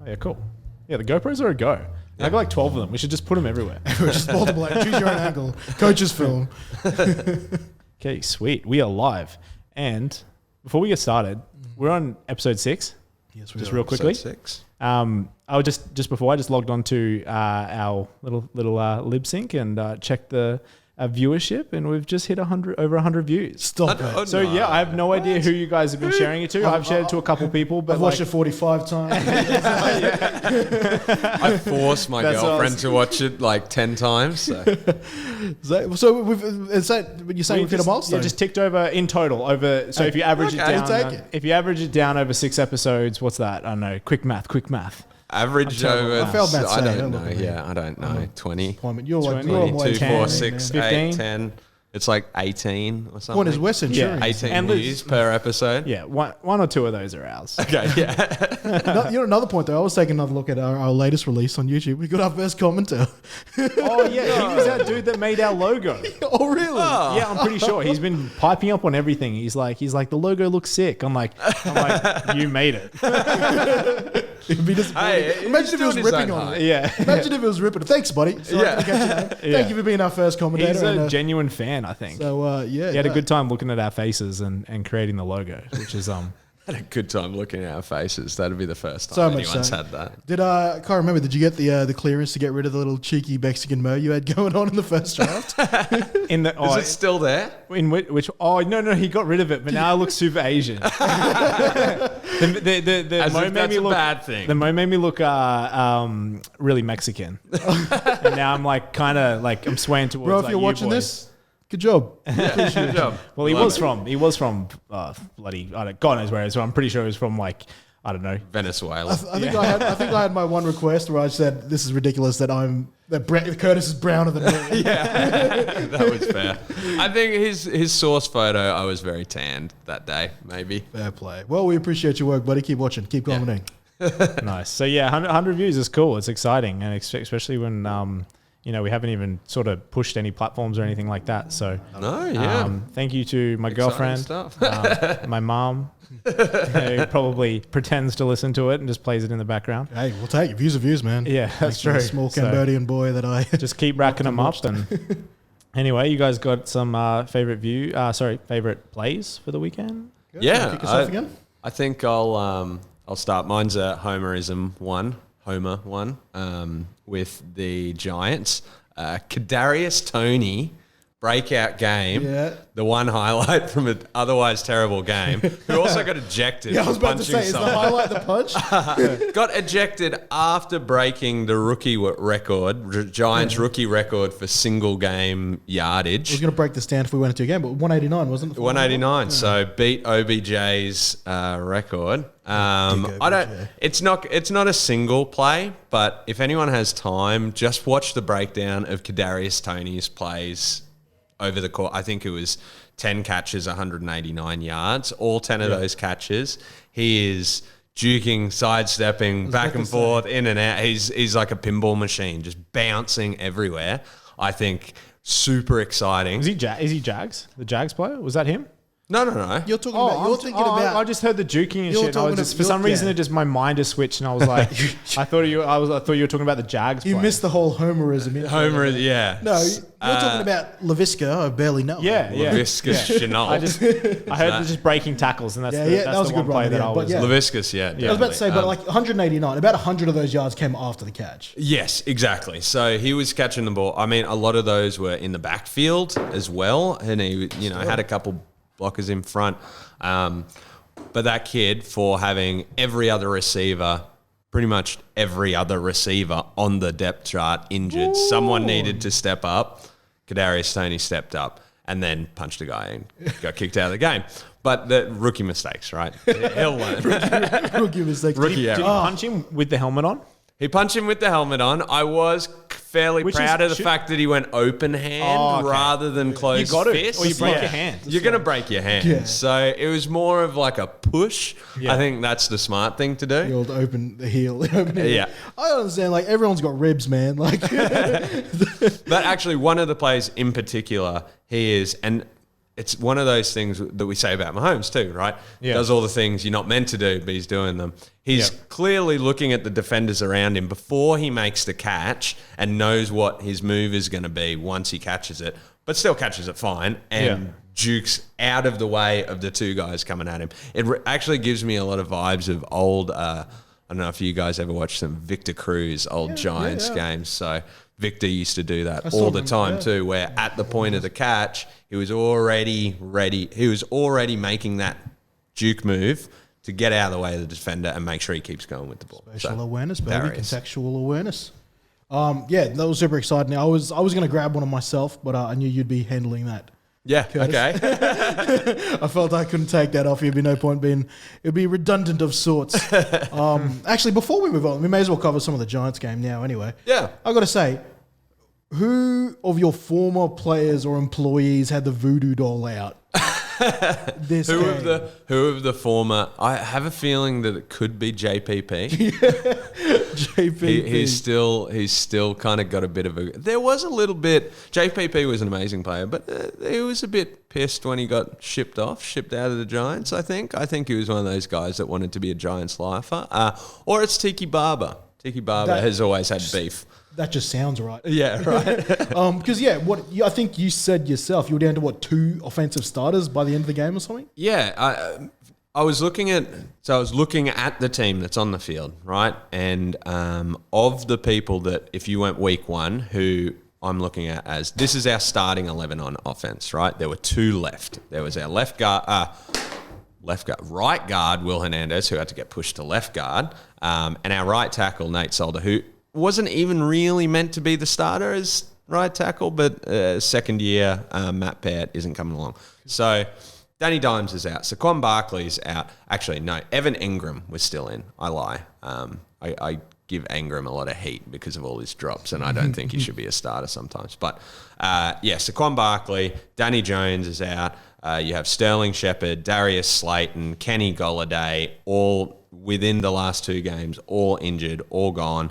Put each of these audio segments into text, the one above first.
Oh, yeah, cool. Yeah, the GoPros are a go. I got like 12 of them. We should just put them everywhere. Just multiple. Choose your own angle. Coach's film. Okay, sweet. We are live. And before we get started, we're on episode 6. Yes, we just are. real quickly. Episode 6. I was just before I just logged on to our little lip sync and checked the viewership, and we've just hit over 100 views. Stop it. So yeah, I have no idea who you guys have been sharing it to. I've shared it to a couple people, but I've watched it 45 times. I forced my girlfriend to watch it like 10 times. So Is that when you're saying we've hit a milestone? Yeah, just ticked over in total over. So if you average it we'll take down, it. if you average it down over 6 episodes, what's that? I don't know. Quick math. average terrible. over. I felt bad I saying don't it, know. look at me. Yeah, I don't know. 20, Disappointment. You're like 20, you're 22, 10, 4, 6, 15. 8, 10. It's like 18 or something. Point is, we're Centurions. Yeah. 18 And views per episode. Yeah, one or two of those are ours. Okay, yeah. Another point though, I was taking another look at our latest release on YouTube. We got our first commenter. Oh yeah, he was that dude that made our logo. Oh really? Yeah, I'm pretty sure he's been piping up on everything. He's like, the logo looks sick. I'm like, you made it. It'd be disappointing. Hey, Imagine if it was he's doing his ripping own on height. it. Yeah, Imagine if it was ripping. Thanks, buddy. Sorry, Yeah. I didn't catch your name. Yeah. Thank you for being our first commentator. he's a and, genuine fan, I think. so yeah, He had a good time looking at our faces and creating the logo, which is Had a good time looking at our faces. That'd be the first So time much anyone's so. had that. Did I can't remember? Did you get the clearance to get rid of the little cheeky Mexican mo you had going on in the first draft? in the Is it still there? in which no, he got rid of it, but now I look super Asian. the As mo if made that's me a look, bad thing. The mo made me look really Mexican, and now I'm like kind of like I'm swaying towards. Bro, if like, you're you watching boys. this, good job. Good job. Well, he Love was it. from bloody God knows where he was from. I'm pretty sure he was from like I don't know. Venezuela. I think I had my one request where I said, "This is ridiculous that Curtis is browner than me." That was fair. I think his source photo, I was very tanned that day, maybe. Fair play. Well, we appreciate your work, buddy. Keep watching. Keep commenting. Nice. So yeah, 100 views is cool. It's exciting, and especially when we haven't even sort of pushed any platforms or anything like that. So No, yeah. thank you to my Exciting girlfriend, stuff. my mom, who probably pretends to listen to it and just plays it in the background. Hey, we'll take it. Views are views, man. Yeah, that's Like true. the small So Cambodian boy that I just keep racking them up. And anyway, you guys got some favorite plays for the weekend? Yeah, Kick us off again. I think I'll start. Mine's a Homerism one, Homer one, with the Giants. Kadarius Toney breakout game. Yeah. The one highlight from an otherwise terrible game. Who also got ejected. Yeah, I was for about to punching say, is the someone. highlight the punch? Got ejected after breaking the rookie record, Giants rookie record for single game I yardage. was going to break the stand if we went into a game, but 189 wasn't it? 189, so beat OBJ's record. I don't. It's not a single play, but if anyone has time, just watch the breakdown of Kadarius Toney's plays over the court. I think it was 10 catches, 189 yards. All 10 of those catches, he is juking, sidestepping, back and forth, in and out. He's like a pinball machine, just bouncing everywhere. I think super exciting. Is he Jags? The Jags player? Was that him? No. You're talking about. You're thinking about. I just heard the juking and You're shit. And I was talking just, for of- some reason, yeah. it just my mind just switched, and I was like, I thought you were talking about the Jags. You play. missed the whole Homerism. intro. Homer, yeah. No, you're talking about LaVisca. I barely know. Yeah. Laviscus Chenault. I heard just breaking tackles, and that's that that's was the a one good play run, that yeah, I but was. yeah. Laviscus, yeah. I was about to say, but definitely. like 189, about 100 of those yards came after the catch. Yes, exactly. So he was catching the ball. I mean, a lot of those were in the backfield as well, and he, had a couple blockers in front. But that kid, for having every other receiver, pretty much every other receiver on the depth chart injured, someone needed to step up. Kadarius Toney stepped up and then punched a guy and got kicked out of the game. But the rookie mistakes, right? He'll learn. Rookie mistake. Rookie Did error. he punch him with the helmet on? He punched him with the helmet on. I was fairly Which proud is- of the fact that he went open hand Oh, okay. rather than closed You got it, fist. or you break your hand. You're going to break your hand. Yeah. So it was more of like a push. Yeah. I think that's the smart thing to The do. old open the heel. Open heel. Yeah. I understand. Like everyone's got ribs, man. Like But actually, one of the plays in particular, he is, and it's one of those things that we say about Mahomes too, right? Yeah. Does all the things you're not meant to do, but he's doing them. He's clearly looking at the defenders around him before he makes the catch and knows what his move is going to be once he catches it, but still catches it fine and jukes out of the way of the two guys coming at him. It actually gives me a lot of vibes of old, I don't know if you guys ever watched some Victor Cruz, old Giants games. So Victor used to do that all the time too, where at the point of the catch, he was already ready. He was already making that juke move to get out of the way of the defender and make sure he keeps going with the ball. Spatial awareness, baby. Darius. Contextual awareness. Yeah, that was super exciting. I was going to grab one of myself, but I knew you'd be handling that. Yeah, Curtis. okay. I felt I couldn't take that off. It'd be no point being. It'd be redundant of sorts. Actually, before we move on, we may as well cover some of the Giants game now. Anyway, Yeah. I got to say, who of your former players or employees had the voodoo doll out? This Who game? of the former? I have a feeling that it could be JPP. JPP. He's still kind of got a bit of a. There was a little bit. JPP was an amazing player, but he was a bit pissed when he got shipped out of the Giants. I think he was one of those guys that wanted to be a Giants lifer. Or it's Tiki Barber. Tiki Barber has always had beef. That just sounds right. Yeah, right. Because I think you said yourself you were down to 2 offensive starters by the end of the game or something. Yeah, I was looking at the team that's on the field, right? And of the people that, if you went week 1, who I'm looking at as this is our starting 11 on offense, right? There were 2 left. There was our right guard Will Hernandez, who had to get pushed to left guard, and our right tackle Nate Solder, who wasn't even really meant to be the starter as right tackle, but second year Matt Peart isn't coming along. So Danny Dimes is out. Saquon Barkley's out. Actually, no, Evan Ingram was still in. I lie. I give Ingram a lot of heat because of all his drops, and I don't think he should be a starter sometimes. But Saquon Barkley, Danny Jones is out. You have Sterling Shepard, Darius Slayton, Kenny Golladay, all within the last 2 games, all injured, all gone.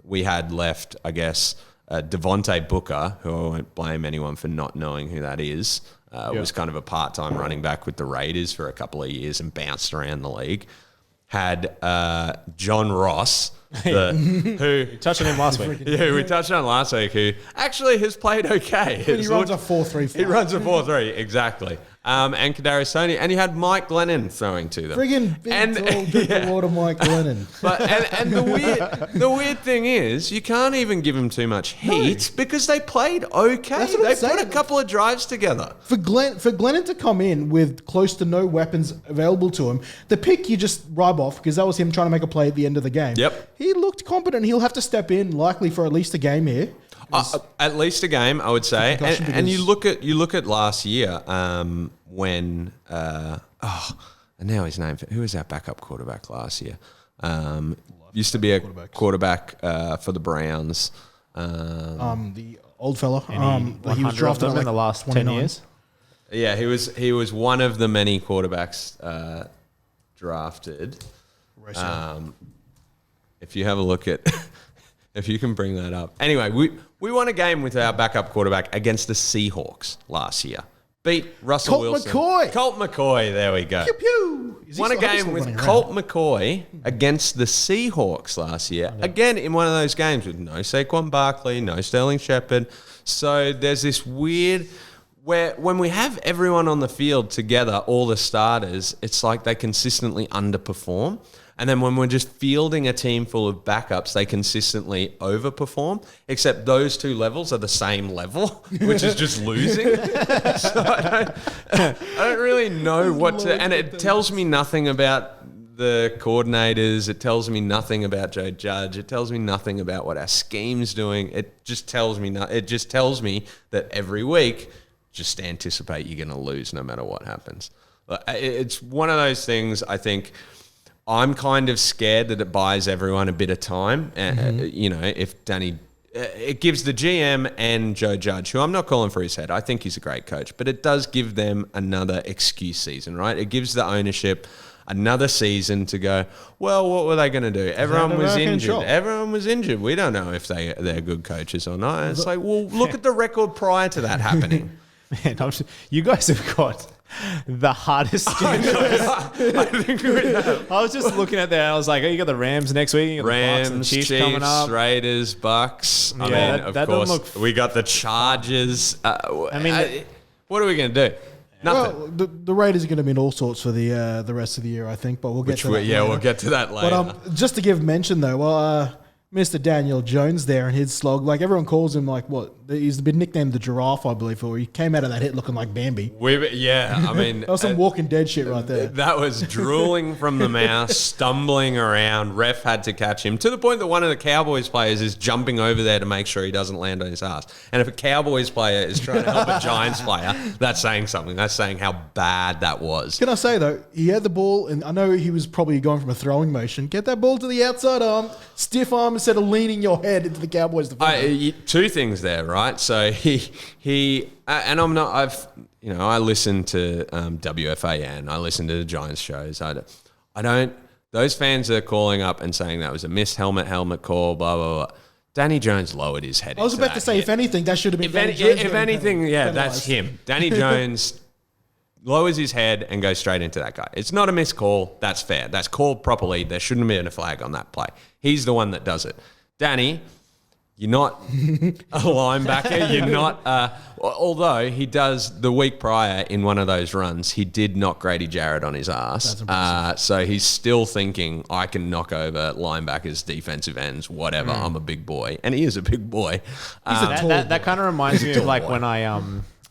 We had left, I guess, Devontae Booker, who I won't blame anyone for not knowing who that is, was kind of a part-time running back with the Raiders for a couple of years and bounced around the league. Had John Ross, who Touched on him last week. yeah, we touched on last week, who actually has played okay. He runs a 4-3. He runs a 4-3, exactly. And Kadarius Toney, and you had Mike Glennon throwing to them. Friggin' big, tall, drip of water Mike Glennon. But and the weird thing is, you can't even give him too much heat because they played okay. That's what I'm They saying. put a couple of drives together. For Glennon to come in with close to no weapons available to him, the pick you just rub off because that was him trying to make a play at the end of the game. Yep. He looked competent. He'll have to step in likely for at least a game here. At least a game, I would say. Concussion And you because- look at last year when and now his name. Who was our backup quarterback last year? Used to be a quarterback for the Browns. The old fella. He 100 was of drafted them at like in the last 29. 10 years. Yeah, he was one of the many quarterbacks drafted. If you have a look at, if you can bring that up. Anyway, we won a game with our backup quarterback against the Seahawks last year. Beat Russell Colt Wilson. McCoy. Colt McCoy, there we go. Pew pew. Is he Won a still- he's game still with running around. Colt McCoy against the Seahawks last year. Again, in one of those games with no Saquon Barkley, no Sterling Shepard. So there's this weird where when we have everyone on the field together, all the starters, it's like they consistently underperform. And then when we're just fielding a team full of backups, they consistently overperform, except those 2 levels are the same level, which is just losing. So I don't really know what to... And it tells me nothing about the coordinators. It tells me nothing about Joe Judge. It tells me nothing about what our scheme's doing. It just tells me... It just tells me that every week, just anticipate you're going to lose no matter what happens. It's one of those things, I think... I'm kind of scared that it buys everyone a bit of time. You know, if Danny, it gives the GM and Joe Judge, who I'm not calling for his head, I think he's a great coach, but it does give them another excuse season, right? It gives the ownership another season to go, well, what were they going to do? Everyone was injured. Everyone was injured. We don't know if they're good coaches or not. And it's like, well, look at the record prior to that happening. Man, you guys have got the hardest schedule. I think we have. I was just looking at that. I was like, oh, you got the Rams next week. You got the Bucks and Rams, Chiefs Chiefs, coming up. Raiders, Bucks. I Yeah, mean, that of doesn't course, look we got the Chargers. mean, what are we going to do? Nothing. Well, the Raiders are going to be in all sorts for the rest of the year, I think, but we'll get to that later. We'll get to that later. But just to give mention though, Mr. Daniel Jones there and his slog, like everyone calls him like what? He's been nicknamed the giraffe, I believe, or he came out of that hit looking like Bambi. I mean, That was some Walking Dead shit right there. that was drooling from the mouth, stumbling around. Ref had to catch him to the point that one of the Cowboys players is jumping over there to make sure he doesn't land on his ass. And if a Cowboys player is trying to help a Giants player, that's saying something. That's saying how bad that was. Can I say though, he had the ball, and I know he was probably going from a throwing motion. Get that ball to the outside arm, stiff arm instead of leaning your head into the Cowboys' defender. Two things there, right? So he and I'm not. I listen to WFAN. I listen to the Giants shows. I don't. Those fans are calling up and saying that was a missed helmet call. Blah blah blah. Danny Jones lowered his head. I was about to say, if anything, that should have been. If anything, that's him. Danny Jones lowers his head and goes straight into that guy. It's not a missed call. That's fair. That's called properly. There shouldn't have been a flag on that play. He's the one that does it. Danny, you're not a linebacker. You're not. Although he does the week prior in one of those runs, he did knock Grady Jarrett on his ass. So he's still thinking, I can knock over linebackers, defensive ends, whatever. I'm a big boy, and he is a big boy. That kind of reminds me of like when I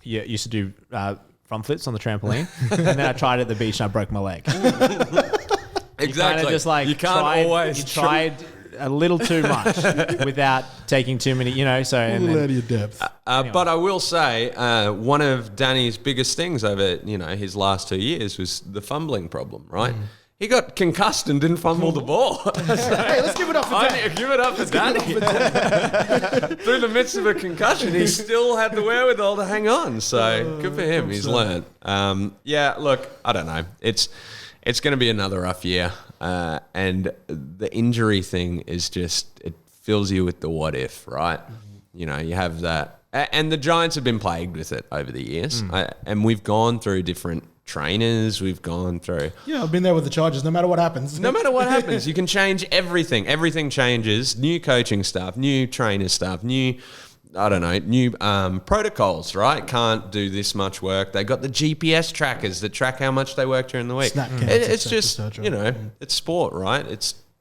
used to do front flips on the trampoline, and then I tried it at the beach and I broke my leg. Exactly. Just like you can't tried a little too much without taking too many, so. A little out of your depth. But I will say, one of Danny's biggest things over, his last 2 years was the fumbling problem, right? He got concussed and didn't fumble the ball. Hey, let's give it up for Danny. Give it up for Danny. Through the midst of a concussion, he still had the wherewithal to hang on. So good for him. He's learned. Look, I don't know. It's going to be another rough year. And the injury thing is just, it fills you with the what if, right? You have that. And the Giants have been plagued with it over the years. And we've gone through different trainers. We've gone through. Yeah, I've been there with the Chargers. No matter what happens. No matter what happens, you can change everything. Everything changes. New coaching staff, new trainer staff, new protocols, right? Can't do this much work. They got the GPS trackers that track how much they work during the week. Snap counts, It's just, etc. it's sport, right?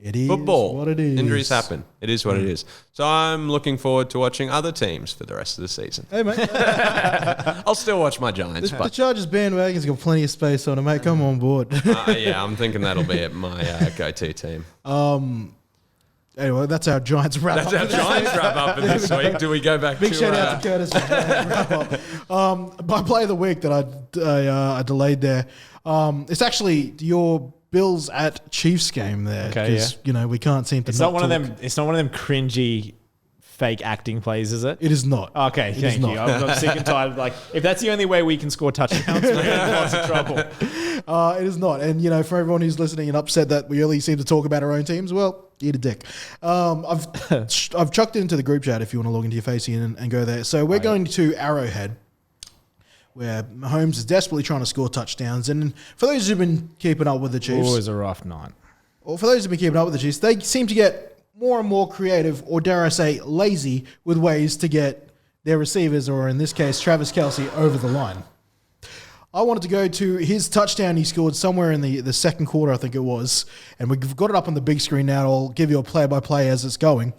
It is football. what it is. Injuries happen. It is what it is. So I'm looking forward to watching other teams for the rest of the season. Hey, mate. I'll still watch my Giants. The Chargers bandwagon's got plenty of space on it, mate. Come on board. I'm thinking that'll be my go-to team. Anyway, that's our Giants wrap up. That's our Giants wrap up for this week. Do we go back Big to... shout out to Curtis for the wrap up. My play of the week that I delayed there, it's actually your Bills at Chiefs game there. Okay, because, we can't seem to It's not one of them cringy fake acting plays, is it? It is not. Okay, thank you. I'm sick and tired of if that's the only way we can score touchdowns, we're in lots of trouble. It is not. And, for everyone who's listening and upset that we only seem to talk about our own teams, well, eat a dick. I've chucked it into the group chat if you want to log into your Facey and go there. So we're going to Arrowhead, where Mahomes is desperately trying to score touchdowns. And for those who've been keeping up with the Chiefs... Always a rough night. Or for those who've been keeping up with the Chiefs, they seem to get more and more creative, or dare I say, lazy, with ways to get their receivers, or in this case, Travis Kelce, over the line. I wanted to go to his touchdown he scored somewhere in the second quarter, I think it was. And we've got it up on the big screen now. I'll give you a play-by-play as it's going.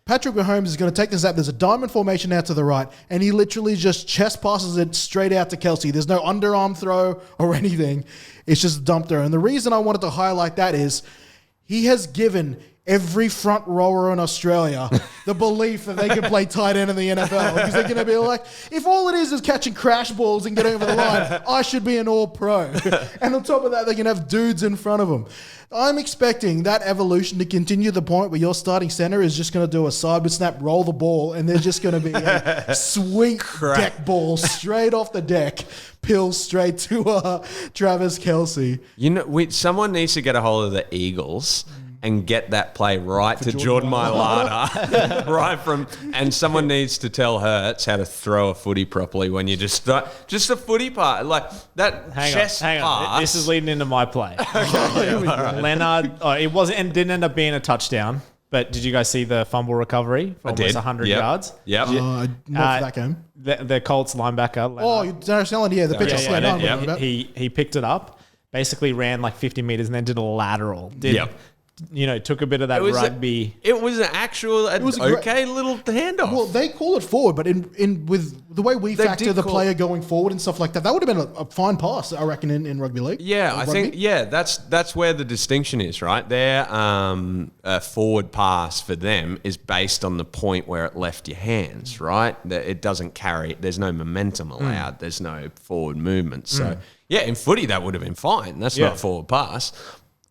Patrick Mahomes is going to take this out. There's a diamond formation out to the right, and he literally just chest passes it straight out to Kelce. There's no underarm throw or anything. It's just dumped there. And the reason I wanted to highlight that is he has given every front rower in Australia the belief that they can play tight end in the NFL, because they're going to be like, if all it is catching crash balls and getting over the line, I should be an all-pro. And on top of that, they can have dudes in front of them. I'm expecting that evolution to continue to the point where your starting center is just going to do a sideward snap, roll the ball, and there's just going to be a sweet deck ball straight off the deck, pill straight to Travis Kelce. Someone needs to get a hold of the Eagles and get that play right to Jordan Mailata, right from. And someone needs to tell Hurts how to throw a footy properly when you just a footy part like that. Hang on. This is leading into my play. Leonard, it wasn't and didn't end up being a touchdown. But did you guys see the fumble recovery for almost 100 yards? Yep. Not for that game. The Colts linebacker. Leonard, Darius Allen, the pitch I he picked it up, basically ran like 50 meters and then did a lateral. Took a bit of that rugby. It was an actual okay little handoff. Well, they call it forward, but in with the way we factor the player going forward and stuff like that, that would have been a fine pass, I reckon, in rugby league. Yeah, I think that's where the distinction is, right? Their forward pass for them is based on the point where it left your hands, right? It doesn't carry. There's no momentum allowed. There's no forward movement. So in footy that would have been fine. That's not a forward pass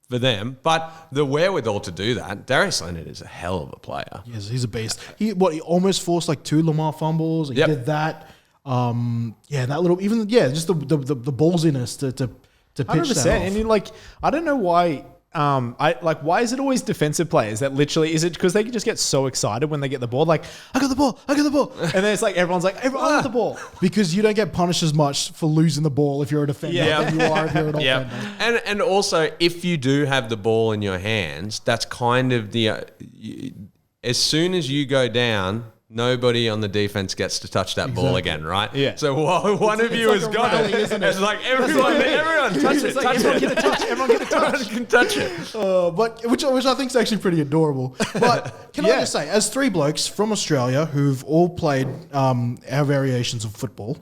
for them, but the wherewithal to do that, Darius Leonard is a hell of a player. Yes, he's a beast. He almost forced like 2 Lamar fumbles. He did that. That little just the ballsiness to pitch 100%. That off. And I don't know why. Why is it always defensive players that literally, is it because they just get so excited when they get the ball? Like, I got the ball. And then it's like, everyone's like, I got the ball. Because you don't get punished as much for losing the ball if you're a defender than you are if you're an offender. And also, if you do have the ball in your hands, that's kind of as soon as you go down, nobody on the defense gets to touch that ball again, right? Yeah. So one of you has got it. It's like everyone touch it. Everyone get a touch. Everyone get a touch. Everyone can touch it. But which I think is actually pretty adorable. But can I just say, as 3 blokes from Australia who've all played our variations of football,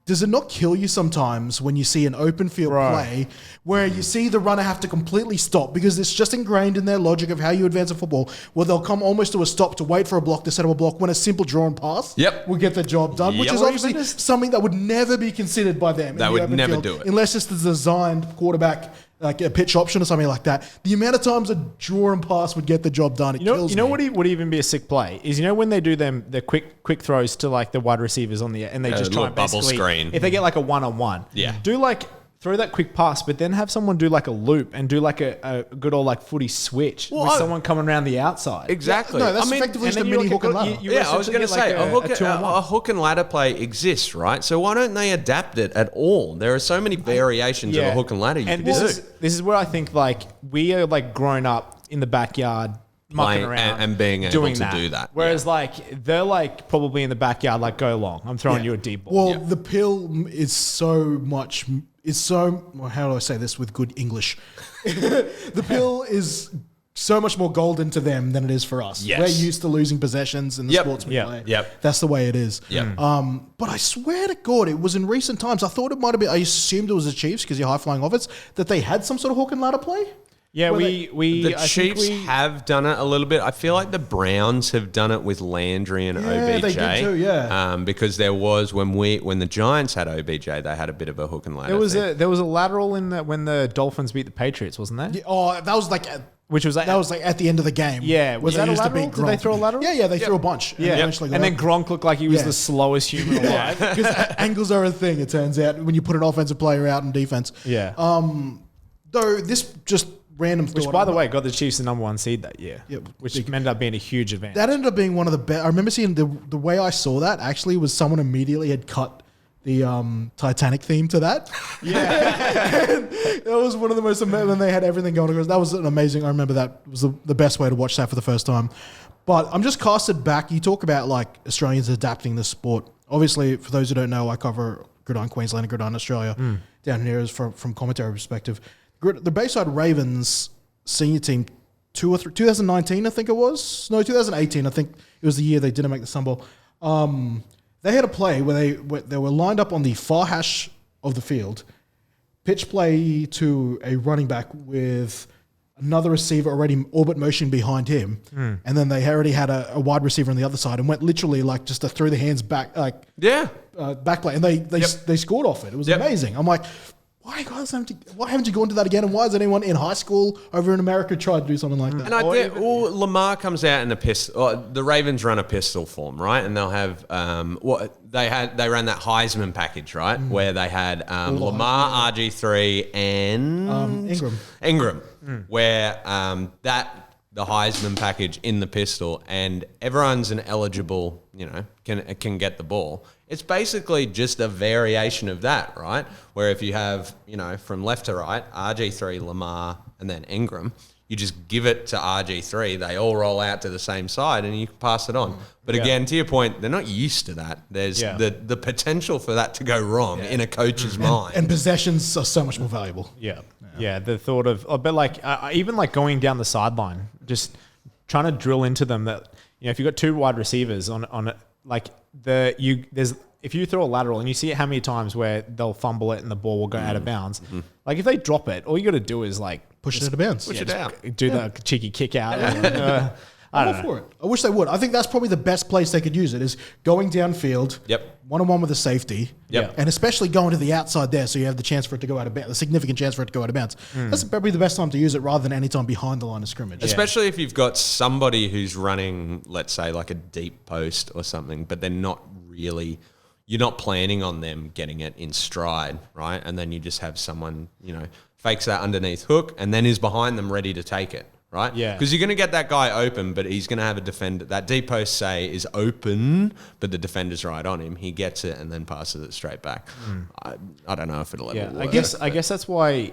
does it not kill you sometimes when you see an open field play where you see the runner have to completely stop because it's just ingrained in their logic of how you advance a football, where they'll come almost to a stop to wait for a block to set up a block when a simple drawn pass will get the job done, which is obviously something that would never be considered by them. They would never do it. Unless it's the designed quarterback, like a pitch option or something like that. The amount of times a draw and pass would get the job done, it kills me. What would even be a sick play is when they do the quick throws to like the wide receivers on the and they just try and bubble screen. If they get like a 1-on-1, do like throw that quick pass, but then have someone do like a loop and do like a good old like footy switch with someone coming around the outside. Exactly. No, that's effectively just a mini hook and ladder. I was going to say a hook and ladder play exists, right? So why don't they adapt it at all? There are so many variations of a hook and ladder you can do. This is where I think like we are like grown up in the backyard mucking around and being able to do that. Whereas like they're like probably in the backyard like go long. I'm throwing you a deep ball. Well, the pill is how do I say this with good English? The pill is so much more golden to them than it is for us. Yes. We're used to losing possessions in the sports we play. That's the way it is. But I swear to God, it was in recent times. I thought it might have been, I assumed it was the Chiefs because you're high-flying offense, that they had some sort of hook and ladder play. Yeah, the Chiefs have done it a little bit. I feel like the Browns have done it with Landry and OBJ. They did too, because there was when the Giants had OBJ, they had a bit of a hook and ladder. There was a lateral in when the Dolphins beat the Patriots, wasn't there? Yeah, that was like which was that was like at the end of the game. Yeah, was that a lateral? Did they throw a lateral? Yeah, they threw a bunch. Yeah, and then Gronk looked like he was the slowest human alive. Because angles are a thing. It turns out when you put an offensive player out in defense. Yeah. Though this just random thought. Which, by the way, got the Chiefs the number 1 seed that year. Yeah, which ended up being a huge advantage. That ended up being one of the best. I remember seeing the way I saw that actually was someone immediately had cut the Titanic theme to that. Yeah. That was one of the most amazing when they had everything going across. That was an amazing. I remember that was the best way to watch that for the first time. But I'm just casted back. You talk about like Australians adapting the sport. Obviously, for those who don't know, I cover Gridiron Queensland and Gridiron Australia down here is from commentary perspective. The Bayside Ravens senior team 2019, I think it was. No, 2018. I think it was the year they didn't make the Sun Bowl. They had a play where they were lined up on the far hash of the field, pitch play to a running back with another receiver already orbit motion behind him, and then they already had a wide receiver on the other side and went literally like just to throw the hands back, back play, and they scored off it. It was amazing. I'm like, why haven't you gone to that again? And why has anyone in high school over in America tried to do something like that? And I think Lamar comes out in a pistol. The Ravens run a pistol form, right? And they'll have they ran that Heisman package, right? Where they had Lamar, RG3, and Ingram. where the Heisman package in the pistol and everyone's an eligible, can get the ball. It's basically just a variation of that, right? Where if you have, from left to right, RG3, Lamar, and then Ingram, you just give it to RG3. They all roll out to the same side and you can pass it on. But again, to your point, they're not used to that. There's the potential for that to go wrong in a coach's mind. And possessions are so mumuch more valuable. Yeah, the thought of, but like even like going down the sideline, just trying to drill into them that if you've got two wide receivers on it, like if you throw a lateral and you see it how many times where they'll fumble it and the ball will go out of bounds, like if they drop it, all you got to do is like push it out of bounds, push it out, do the cheeky kick out. I'm all for it. I wish they would. I think that's probably the best place they could use it is going downfield. One-on-one with a safety. And especially going to the outside there so you have the chance for it to go out of bounds, a significant chance for it to go out of bounds. That's probably the best time to use it rather than any time behind the line of scrimmage. Especially if you've got somebody who's running, let's say, like a deep post or something, but they're not really, you're not planning on them getting it in stride, right? And then you just have someone, fakes that underneath hook and then is behind them ready to take it. Right? Yeah. Because you're going to get that guy open, but he's going to have a defender. That deep post, say, is open, but the defender's right on him. He gets it and then passes it straight back. I don't know if it'll ever work. I guess that's why,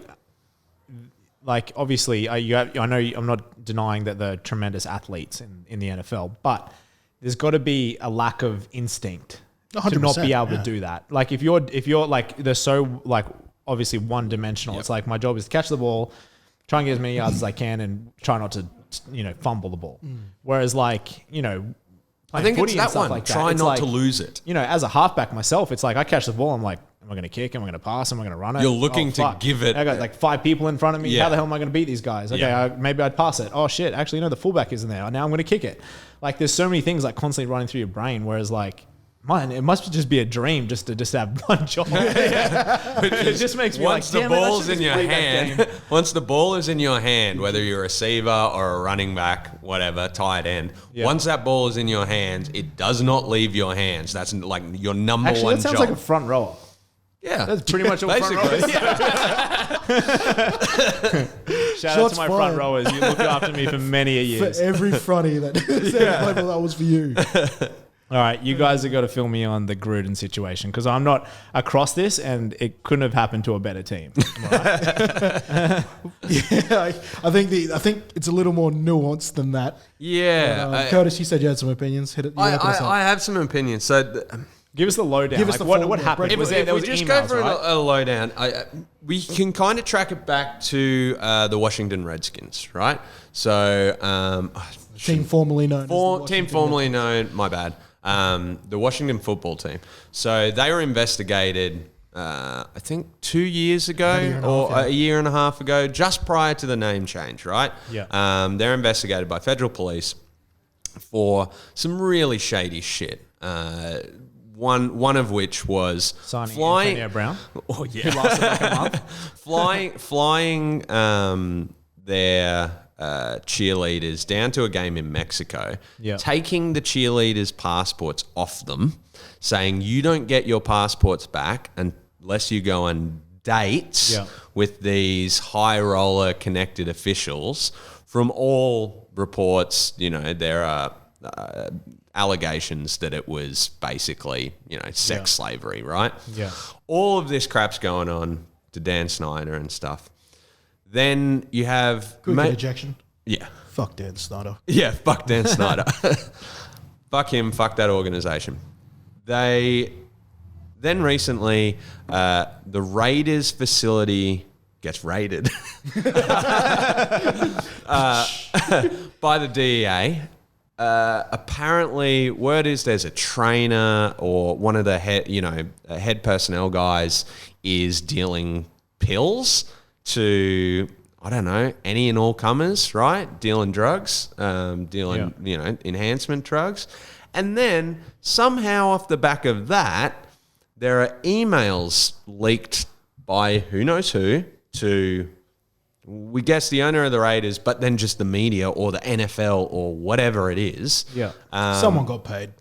like, obviously, I know I'm not denying that they're tremendous athletes in the NFL, but there's got to be a lack of instinct to not be able to do that. Like, if you're like, they're so, like, obviously one-dimensional. It's like, my job is to catch the ball, try and get as many yards as I can and try not to, fumble the ball. Whereas like, I think it's that one. Like try not to lose it. As a halfback myself, it's like I catch the ball, I'm like, am I going to kick? Am I going to pass? Am I going to run it? You're looking to give it. I got like 5 people in front of me. Yeah. How the hell am I going to beat these guys? Okay, maybe I'd pass it. Oh shit, actually no, the fullback isn't there. Now I'm going to kick it. Like there's so many things like constantly running through your brain, whereas like, man, it must just be a dream just to have one job. It just makes me once like, the ball's in your hand, once the ball is in your hand, whether you're a receiver or a running back, whatever, tight end, once that ball is in your hands, it does not leave your hands. That's like your number one that sounds job. like a front rower. Yeah, that's pretty much what front rowers. Shout out to my front rowers. You looked after me for many a years. For every fronty that that was for you. All right, you guys have got to fill me on the Gruden situation because I'm not across this, and it couldn't have happened to a better team. I think it's a little more nuanced than that. Yeah, Curtis, you said you had some opinions. Hit it. I have some opinions. So. Give us the lowdown. Give us what happened? If we just go for a lowdown, we can kind of track it back to the Washington Redskins, right? So team formerly known. My bad. The Washington football team. So they were investigated, I think 2 years ago or a year and a half ago, just prior to the name change, right? Yeah. They're investigated by federal police for some really shady shit. One of which was signing flying Antonio Brown. Oh yeah, who lasted like a month. flying their cheerleaders down to a game in Mexico, taking the cheerleaders' passports off them, saying you don't get your passports back unless you go on dates with these high roller connected officials. From all reports, there are allegations that it was basically, sex slavery, right? Yeah. All of this crap's going on to Dan Snyder and stuff. Then you have... Quick ejection. Yeah. Fuck Dan Snyder. Yeah, fuck Dan Snyder. Fuck him, fuck that organization. Then recently, the Raiders facility gets raided by the DEA. Apparently, word is there's a trainer or one of the head personnel guys is dealing pills to, I don't know, any and all comers, right? Dealing drugs, enhancement drugs. And then somehow off the back of that, there are emails leaked by who knows who to, we guess, the owner of the Raiders, but then just the media or the NFL or whatever it is. Yeah. Someone got paid.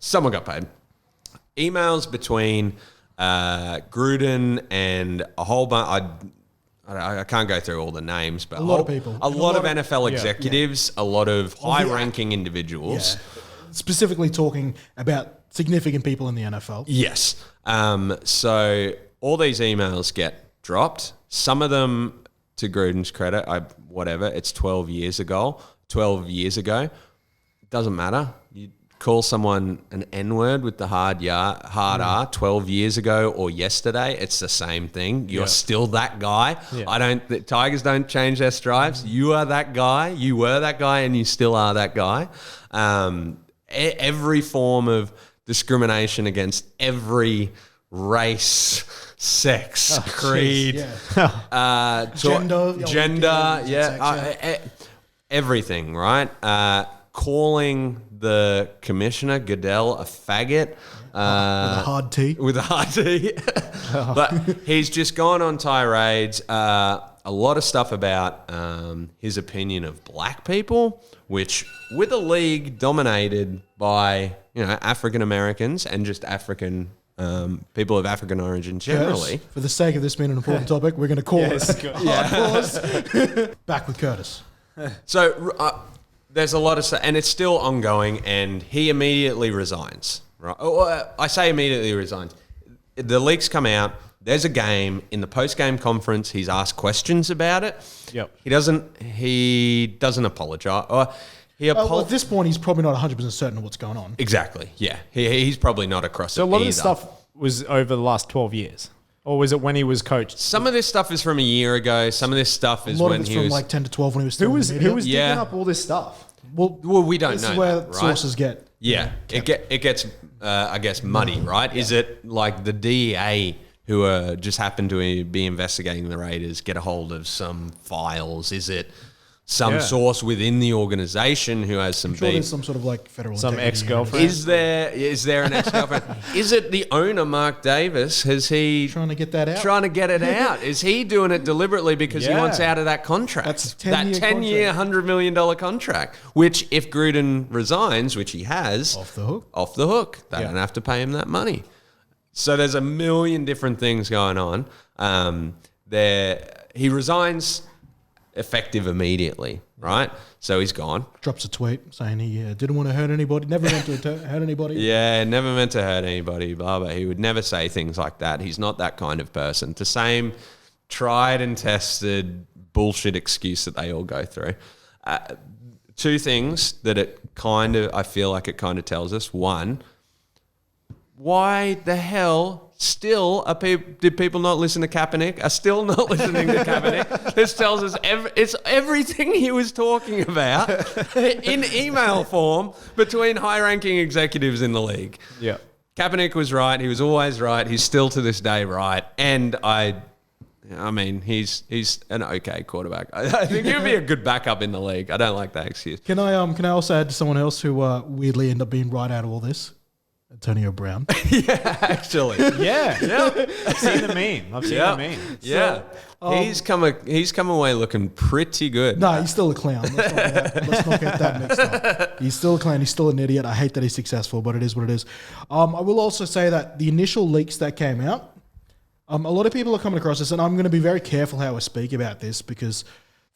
Emails between Gruden and a whole bunch. I can't go through all the names, but A lot of people. a And lot of NFL yeah. executives, a lot of high-ranking individuals. Yeah. Specifically talking about significant people in the NFL. Yes. So all these emails get dropped. Some of them, to Gruden's credit, it's 12 years ago. 12 years ago. Doesn't matter. You call someone an N-word with the hard R 12 years ago or yesterday, it's the same thing. You're still that guy. Yeah. The Tigers don't change their stripes. You are that guy. You were that guy and you still are that guy. Every form of discrimination against every race, sex, creed, gender, everything, right? Calling the commissioner, Goodell, a faggot. With a hard T. With a hard T. But he's just gone on tirades. A lot of stuff about his opinion of black people, which with a league dominated by African Americans and just African people of African origin generally. Curtis, for the sake of this being an important topic, we're going to call it. Back with Curtis. So there's a lot of stuff, and it's still ongoing, and he immediately resigns. Right? I say immediately resigns. The leaks come out. There's a game. In the post-game conference, he's asked questions about it. Yep. He doesn't apologize. At this point, he's probably not 100% certain of what's going on. Exactly, yeah. He's probably not across it So a lot either. of this stuff was over the last 12 years? Or was it when he was coached? Some of this stuff is from a year ago. Some of this stuff is A lot when of it's he from was... like 10 to 12 when he was still Who was in the media. digging up all this stuff? Well, we don't know This is where that, right? sources get... Yeah, it gets, I guess, muddy, right? Is it like the DEA who just happen to be investigating the Raiders get a hold of some files? Is it some source within the organization who has some Sure, beef? there's some sort of like federal... Some integrity ex-girlfriend? Is there an ex-girlfriend? Is it the owner, Mark Davis? Has he... Trying to get that out? Trying to get it out. Is he doing it deliberately because he wants out of that contract? That's a that 10-year 10-year, $100 million contract, which if Gruden resigns, which he has... Off the hook. Off the hook. They don't have to pay him that money. So there's a million different things going on. He resigns effective immediately, right? So he's gone. Drops a tweet saying he didn't want to hurt anybody, never meant to hurt anybody. Yeah, never meant to hurt anybody, blah, blah. He would never say things like that. He's not that kind of person. The same tried and tested bullshit excuse that they all go through. Two things that I feel like it kind of tells us. One, why the hell still did people not listen to Kaepernick? Are still not listening to Kaepernick? This tells us it's everything he was talking about in email form between high-ranking executives in the league. Yeah. Kaepernick was right. He was always right. He's still to this day right. And I mean, he's an okay quarterback. I think he'd be a good backup in the league. I don't like that excuse. Can I also add to someone else who weirdly ended up being right out of all this? Antonio Brown. Yeah, actually. Yeah. I've seen the meme. The meme. Yeah. He's come away looking pretty good. No, he's still a clown. Let's not get that mixed up. He's still a clown. He's still an idiot. I hate that he's successful, but it is what it is. I will also say that the initial leaks that came out, a lot of people are coming across this, and I'm going to be very careful how I speak about this because,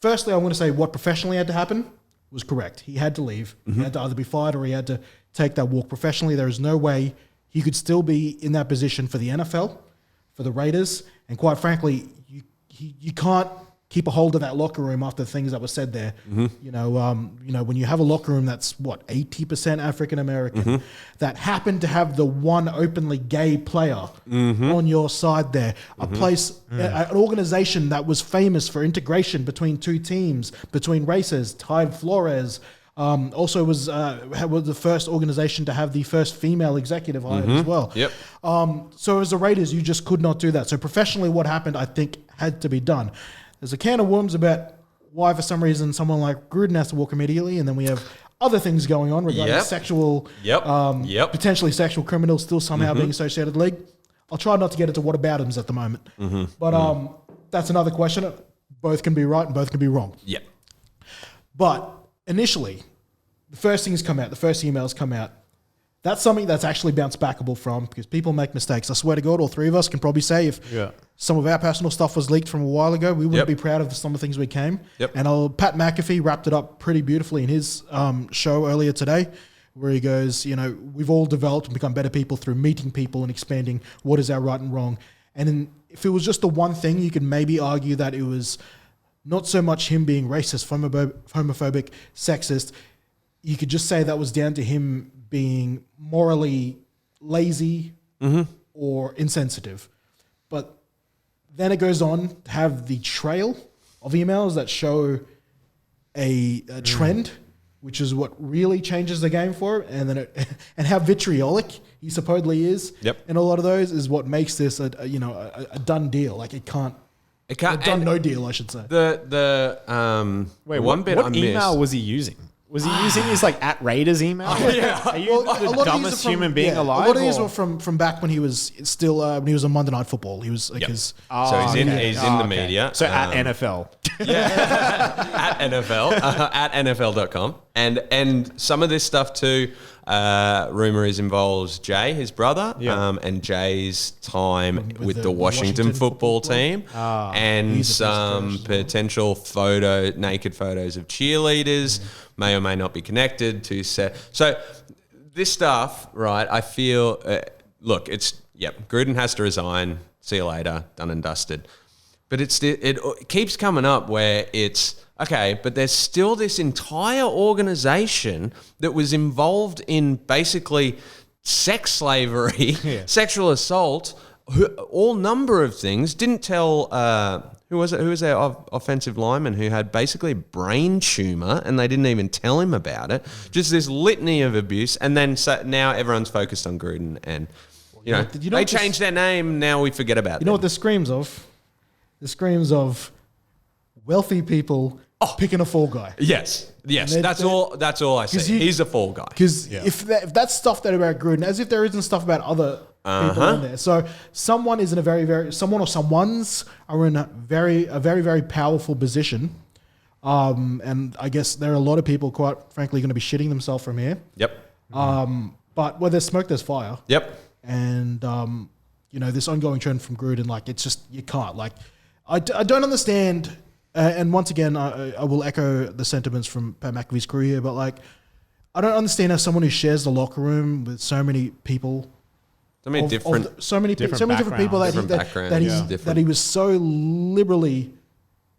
firstly, I'm going to say what professionally had to happen was correct. He had to leave. He had to either be fired or he had to take that walk professionally. There is no way he could still be in that position for the NFL, for the Raiders, and quite frankly, you can't keep a hold of that locker room after the things that were said there. You know, when you have a locker room that's 80% African American, that happened to have the one openly gay player on your side there, an organization that was famous for integration between two teams, between races, Tide Flores. Also was the first organization to have the first female executive hired as well. Yep. So as the Raiders, you just could not do that. So professionally, what happened, I think, had to be done. There's a can of worms about why, for some reason, someone like Gruden has to walk immediately, and then we have other things going on regarding sexual, potentially sexual criminals still somehow being associated with the league. I'll try not to get into whataboutisms at the moment, but that's another question. Both can be right and both can be wrong. Yep. But initially, the first things come out, the first emails come out. that's something that's actually bounce backable from, because people make mistakes. I swear to God, all three of us can probably say if some of our personal stuff was leaked from a while ago, we wouldn't be proud of some of the things we came. And Pat McAfee wrapped it up pretty beautifully in his show earlier today, where he goes, we've all developed and become better people through meeting people and expanding what is our right and wrong. And if it was just the one thing, you could maybe argue that it was not so much him being racist, homophobic, sexist. You could just say that was down to him being morally lazy or insensitive. But then it goes on to have the trail of emails that show a trend, which is what really changes the game for him. And then and how vitriolic he supposedly is. And a lot of those is what makes this a done deal. Like it can't a done no deal, I should say. Wait, one bit what I email missed. was he using? Was he using his at Raiders email? Are you the dumbest human being alive? A lot of these were from back when he was still when he was on Monday Night Football. He was So he's in the media. So at NFL. At NFL, at NFL.com. And some of this stuff too, rumor involves Jay, his brother, and Jay's time with the Washington football team, and some potential naked photos of cheerleaders, may or may not be connected to set. So this stuff, right, I feel, look, Gruden has to resign, see you later, done and dusted. But it keeps coming up where it's, okay, but there's still this entire organization that was involved in basically sex slavery, sexual assault, all number of things. Didn't tell, who was it? Who was their offensive lineman who had basically a brain tumor and they didn't even tell him about it? Just this litany of abuse. And then now everyone's focused on Gruden and, they changed their name. Now we forget about it. You know what this screams of? This screams of wealthy people picking a fall guy. Yes. That's all I say. He's a fall guy. Because if that's stuff that about Gruden, as if there isn't stuff about other people in there. So someone is in a someone or someones are in a very, very powerful position. And I guess there are a lot of people, quite frankly, going to be shitting themselves from here. But where there's smoke, there's fire. And, this ongoing trend from Gruden, it's just, you can't. I don't understand, and once again, I will echo the sentiments from Pat McAfee's crew here, but I don't understand how someone who shares the locker room with so many people, so many different people that he was so liberally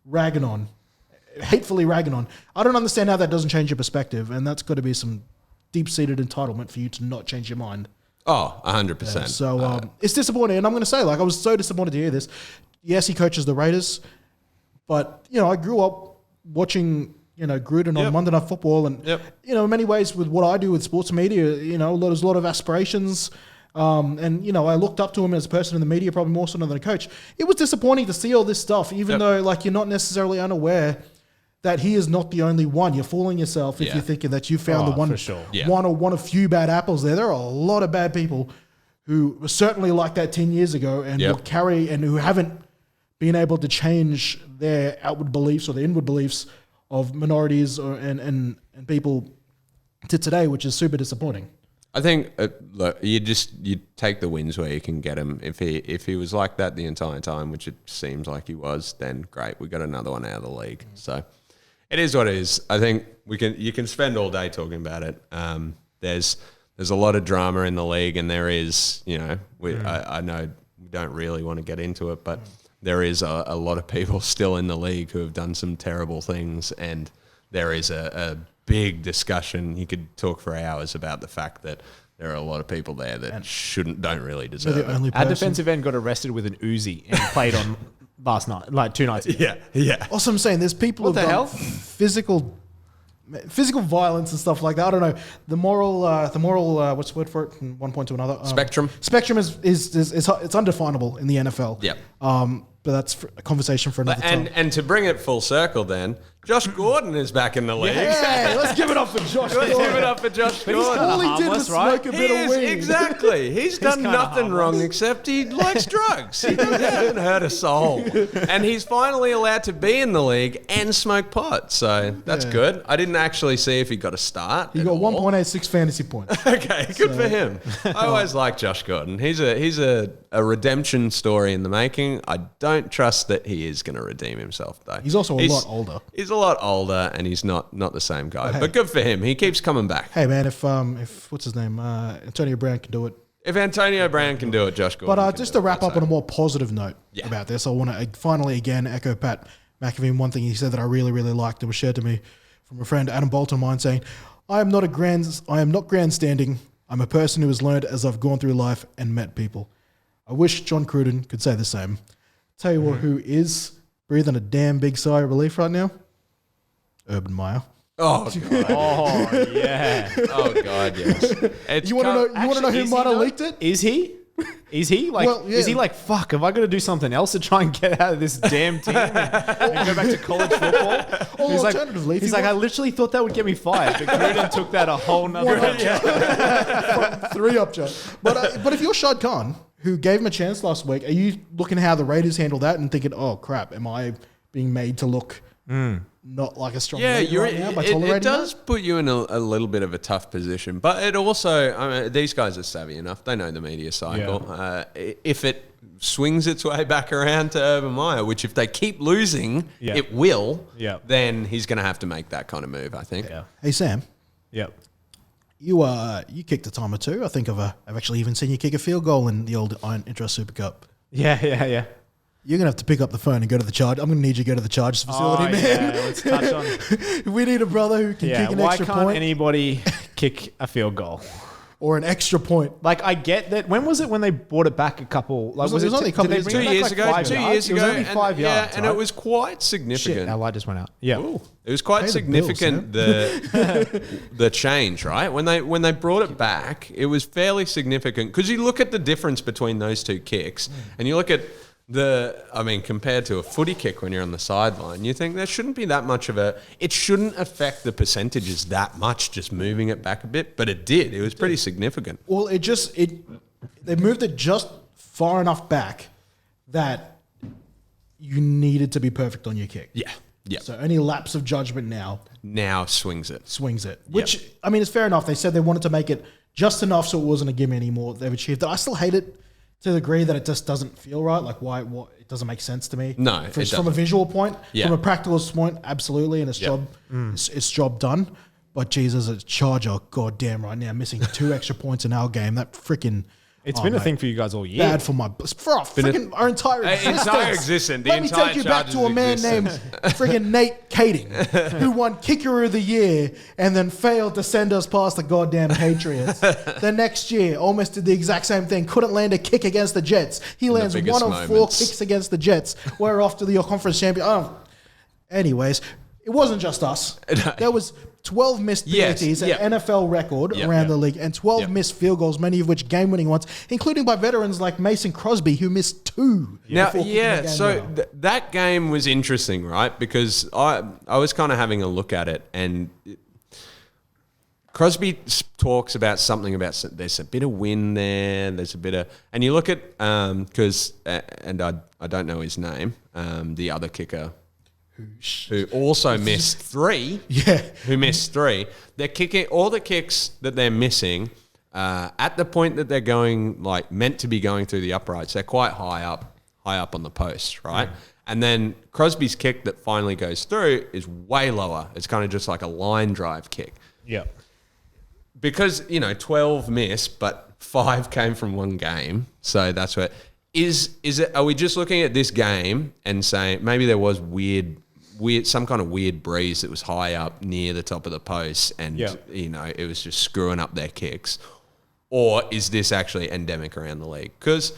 ragging on, hatefully ragging on. I don't understand how that doesn't change your perspective, and that's got to be some deep-seated entitlement for you to not change your mind. Oh, 100%. So it's disappointing, and I'm going to say, I was so disappointed to hear this. Yes, he coaches the Raiders, but I grew up watching Gruden on Monday Night Football, and in many ways with what I do with sports media, there's a lot of aspirations, and I looked up to him as a person in the media probably more so than a coach. It was disappointing to see all this stuff, even though you're not necessarily unaware that he is not the only one. You're fooling yourself if you're thinking that you found the one, one or one of few bad apples there. There are a lot of bad people who were certainly like that 10 years ago and will carry and who haven't been able to change their outward beliefs or their inward beliefs of minorities and people to today, which is super disappointing. I think look, you take the wins where you can get them. If he was like that the entire time, which it seems like he was, then great, we got another one out of the league. So it is what it is. I think you can spend all day talking about it. There's a lot of drama in the league, and there is I know we don't really want to get into it, but there is a lot of people still in the league who have done some terrible things, and there is a big discussion. You could talk for hours about the fact that there are a lot of people there that don't really deserve it. Our defensive end got arrested with an Uzi and played on last night, 2 nights ago. Yeah. Also, I'm saying there's people who've done physical violence and stuff like that. I don't know. The moral what's the word for it from one point to another? Spectrum. Spectrum is it's undefinable in the NFL. Yeah. But that's a conversation for another time. And to bring it full circle then, Josh Gordon is back in the league. Hey, let's give it up for Josh Let's give it Gordon. up for Josh But he's Gordon. kinda All he did was harmless, right? smoke a He bit of is, weed. exactly. He's done kinda nothing harmless. wrong except he likes drugs. He hasn't hurt a soul. And he's finally allowed to be in the league and smoke pot. So that's Yeah. good. I didn't actually see if he got a start. He at got all. 1.86 fantasy points. Okay, good for him. I always like Josh Gordon. He's a redemption story in the making. I don't trust that he is going to redeem himself though. He's also a lot older. He's a lot older, and he's not the same guy. hey. But good for him. He keeps coming back. Hey man, if what's his name, Antonio Brown can do it. If Antonio Brown can do it, Josh Gordon. But can just do to it, wrap I'd up say. on a more positive note Yeah. about this, I want to finally again echo Pat McAfee. One thing he said that I really, really liked, it was shared to me from a friend, Adam Bolton of mine, saying, I am not grandstanding. I'm a person who has learned as I've gone through life and met people. I wish John Cruden could say the same. Tell you what, who is breathing a damn big sigh of relief right now? Urban Meyer. Oh god. Oh, yeah. Oh god, yes. It's You want to know? You want to know Actually, who is might he have though? leaked it? Is he? Is he like? Well, yeah. Is he like? Fuck! Have I got to do something else to try and get out of this damn team and go back to college football? Or He's alternatively, if he's you like, I want- literally thought that would get me fired, but Gruden took that a whole nother. Three up, John. But if you're Shad Khan, who gave him a chance last week, are you looking how the Raiders handle that and thinking, oh crap, am I being made to look not like a strong Yeah, leader right now by tolerating it does put you in a little bit of a tough position, but it also, I mean, these guys are savvy enough. They know the media cycle. If it swings its way back around to Urban Meyer, which if they keep losing, Yeah. it will, Yeah. then he's going to have to make that kind of move, I think. Yeah. that? Hey Sam, Yep. you kicked a time or two. I think I've actually even seen you kick a field goal in the old Iron Intra Super Cup. Yeah. You're gonna have to pick up the phone and go to the charge. I'm gonna need you to go to the Chargers facility, Oh, man. yeah. Let's touch on. We need a brother who can Yeah. kick an Why extra can't point anybody kick a field goal? or an extra point. Like I get that. When was it when they brought it back a couple? Like It was only a couple did they years bring ago. it 2 back, like, years ago. 5 2 yards? years It was ago. only and, 5 yards. and right? it was quite Shit. significant. Our light just went out. Yeah. It was quite Pay the significant the change, right? When they brought it back, it was fairly significant because you look at the difference between those two kicks, and you look at compared to a footy kick when you're on the sideline, you think there shouldn't be that much of it shouldn't affect the percentages that much, just moving it back a bit, but it did. It was pretty significant. Well, they moved it just far enough back that you needed to be perfect on your kick. Yeah. So any lapse of judgment now Swings it. swings it. Which, I mean, it's fair enough. They said they wanted to make it just enough so it wasn't a gimme anymore. They've achieved it. I still hate it to the degree that it just doesn't feel right. Like, why? What? It doesn't make sense to me. No, it from a doesn't. visual point. Yeah. From a practical point, absolutely. And its job, its job done. But Jesus, a Charger, goddamn right now, missing 2 extra points in our game. That freaking... It's been a thing for you guys all year. Bad for our entire existence. entire existence. The Let me entire take you back to a Chargers man existence. named friggin' Nate Kading, who won Kicker of the Year and then failed to send us past the goddamn Patriots. The next year, almost did the exact same thing. Couldn't land a kick against the Jets. He lands biggest one of 4 moments. kicks against the Jets. We're off to the conference champion. Anyways, it wasn't just us. No. There was 12 missed Yes, PATs, yep. an NFL record Yep. around Yep. the league, and 12 Yep. missed field goals, many of which game-winning ones, including by veterans like Mason Crosby, who missed 2. Now, before kicking the yeah, game so winner. that game was interesting, right? Because I was kind of having a look at it, and Crosby talks about something about there's a bit of wind there, there's a bit of, and you look at because and I don't know his name, the other kicker who also missed 3. Yeah. Who missed 3. They're kicking all the kicks that they're missing at the point that they're going, like, meant to be going through the uprights. They're quite high up on the post, right? And then Crosby's kick that finally goes through is way lower. It's kind of just like a line drive kick. Yeah. Because, 12 missed, but 5 came from one game. So that's where is it, are we just looking at this game and saying maybe there was some kind of weird breeze that was high up near the top of the post and, it was just screwing up their kicks? Or is this actually endemic around the league? Because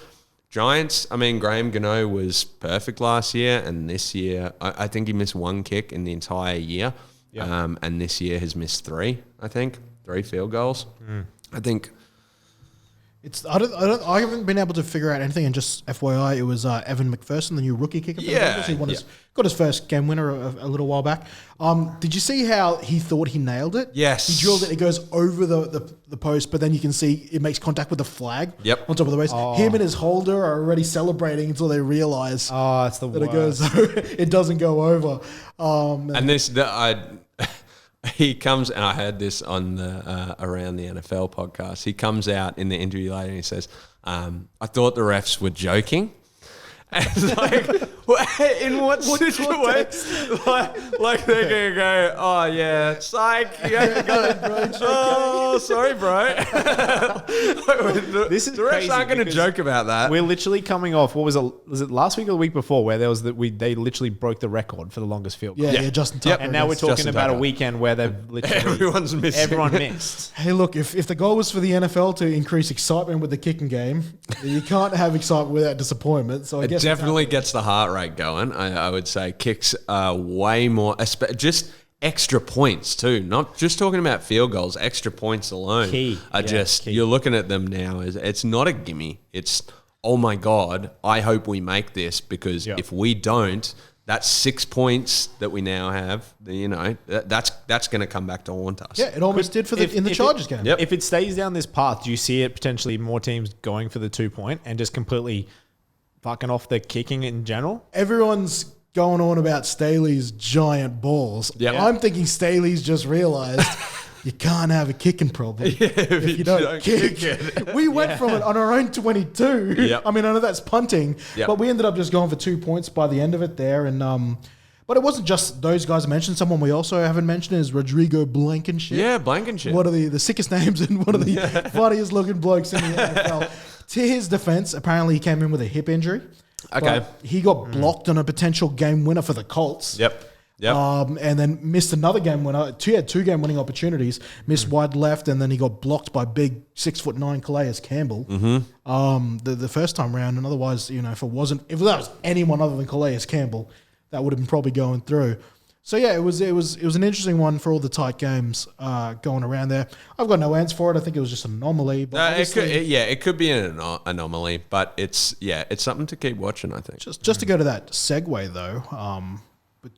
Giants, Graham Gano was perfect last year, and this year, I think he missed 1 kick in the entire year. Yeah. And this year has missed 3, I think. 3 field goals. I think I haven't been able to figure out anything. And just FYI, it was Evan McPherson, the new rookie kicker for the Bengals. He got his first game winner a little while back. Did you see how he thought he nailed it? Yes. He drilled it. It goes over the post, but then you can see it makes contact with the flag. Yep. On top of the base. Him and his holder are already celebrating until they realize it's the that worst. it doesn't go over. And he comes, and I heard this on the Around the NFL podcast. He comes out in the interview later and he says, I thought the refs were joking. And it's like, in what situation? Like they're going to go, oh, yeah, psych. Yeah, oh, sorry, bro. This is the refs crazy aren't going to because joke about that. We're literally coming off, was it last week or the week before, where there was they literally broke the record for the longest field goal. Yeah, Justin Tucker. And now we're talking Justin about Tucker. a weekend where they've literally everyone missed. Hey, look, if the goal was for the NFL to increase excitement with the kicking game, you can't have excitement without disappointment. So I guess Definitely gets the heart rate going. I would say kicks are way more, just extra points too. Not just talking about field goals, extra points alone Key. You're looking at them now as it's not a gimme. It's, oh my God, I hope we make this because if we don't, that's 6 points that we now have. That's going to come back to haunt us. Yeah, it almost did in the Chargers game. Yep. If it stays down this path, do you see it potentially more teams going for the 2 point and just completely fucking off the kicking in general? Everyone's going on about Staley's giant balls. Yep. I'm thinking Staley's just realized you can't have a kicking problem if you don't kick. We went from it on our own 22. Yep. I mean, I know that's punting, Yep. but we ended up just going for 2 points by the end of it there. And but it wasn't just those guys I mentioned. Someone we also haven't mentioned is Rodrigo Blankenship. Yeah, Blankenship. One of the sickest names and one of the funniest looking blokes in the NFL. To his defense, apparently he came in with a hip injury. Okay. But he got blocked on a potential game winner for the Colts. Yep. And then missed another game winner. He had 2 game winning opportunities. Missed wide left, and then he got blocked by big 6'9" Calais Campbell. The first time round, and otherwise, if that was anyone other than Calais Campbell, that would have been probably going through. So yeah, it was an interesting one for all the tight games going around there. I've got no answer for it. I think it was just an anomaly. But it could be an anomaly, but it's something to keep watching. I think. Just to go to that segue though,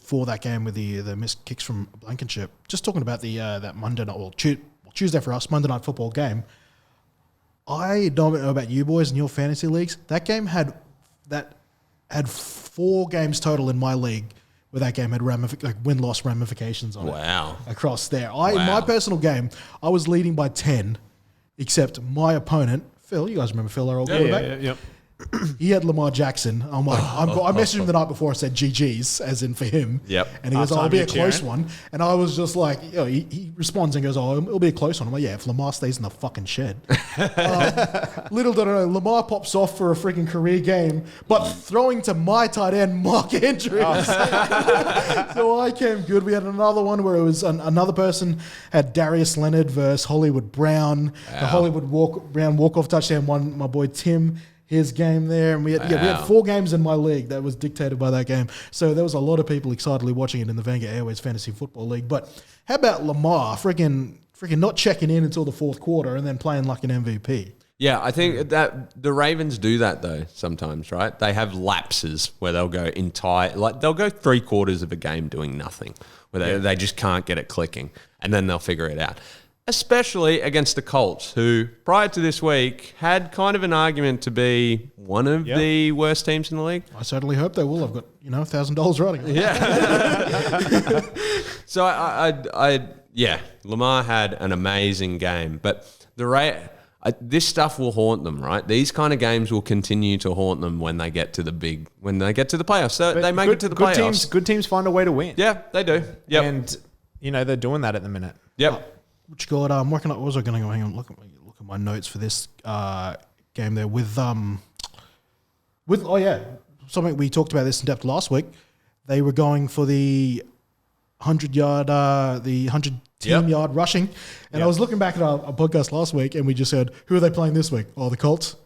for that game with the missed kicks from Blankenship, just talking about the that Monday night, Tuesday for us, Monday night football game. I don't know about you boys and your fantasy leagues. That game had 4 games total in my league. Where that game had win-loss ramifications on it across there. In my personal game, I was leading by 10, except my opponent, Phil, you guys remember Phil, our old quarterback? Yep. He had Lamar Jackson. I'm like, I messaged him the night before. I said GG's, as in for him. Yep. And he goes, "Oh, it'll be a close cheering. one." And I was just like, he responds and goes, "Oh, it'll be a close one." I'm like, "Yeah, if Lamar stays in the fucking shed." Little did I know, Lamar pops off for a freaking career game, but throwing to my tight end, Mark Andrews. So I came good. We had another one where it was another person had Darius Leonard versus Hollywood Brown. The Hollywood Brown walk-off touchdown won my boy Tim his game there, and we had 4 games in my league that was dictated by that game. So there was a lot of people excitedly watching it in the Vanguard Airways Fantasy Football League. But how about Lamar freaking not checking in until the 4th quarter and then playing like an MVP? Yeah, I think that the Ravens do that though sometimes, right? They have lapses where they'll go they'll go 3 quarters of a game doing nothing, where they just can't get it clicking, and then they'll figure it out. Especially against the Colts, who prior to this week had kind of an argument to be one of the worst teams in the league. I certainly hope they will. I've got $1,000 running. Yeah. So Lamar had an amazing game, but this stuff will haunt them, right? These kind of games will continue to haunt them when they get to the playoffs. So they make it to the playoffs. Good teams find a way to win. Yeah, they do. Yep. And they're doing that at the minute. Yep. Which got I'm working on. What was I going to go? Hang on, look at my notes for this game there with something we talked about this in depth last week. They were going for the 100-yard, the 100-team-yard rushing, and I was looking back at our podcast last week, and we just said, who are they playing this week? Oh, the Colts.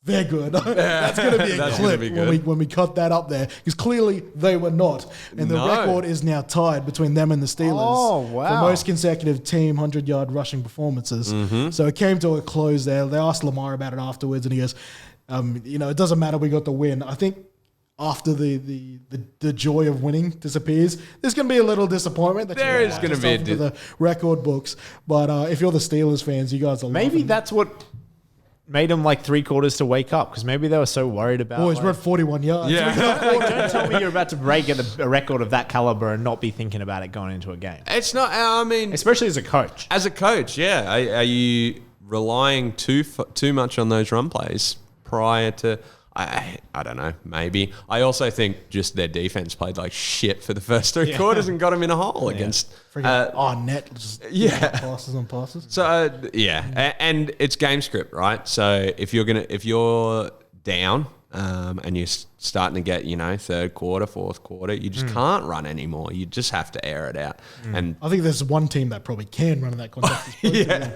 they're good. That's going to be a That's clip gonna be good. when we cut that up there, because clearly they were not, and the No. record is now tied between them and the Steelers Oh, wow. for most consecutive team 100-yard rushing performances. Mm-hmm. So it came to a close there. They asked Lamar about it afterwards, and he goes, "It doesn't matter. We got the win." I think after the joy of winning disappears, there's going to be a little disappointment. There is gonna be a to the record books. But if you're the Steelers fans, you guys are Maybe laughing. that's what made them like 3/4 to wake up, because maybe they were so worried about. Boys, like, we're at 41 yards. Yeah. don't tell me you're about to break a record of that caliber and not be thinking about it going into a game, It's not. I mean, especially as a coach. as a coach, yeah. Are you relying too much on those run plays prior to? I don't know. Maybe. I also think just their defense played like shit for the first 3 quarters and got them in a hole against. Net. Just Yeah. passes on passes. So and it's game script, right? So if you're down and you're starting to get third quarter, fourth quarter, you just can't run anymore. You just have to air it out. And I think there's one team that probably can run in that context. Yeah.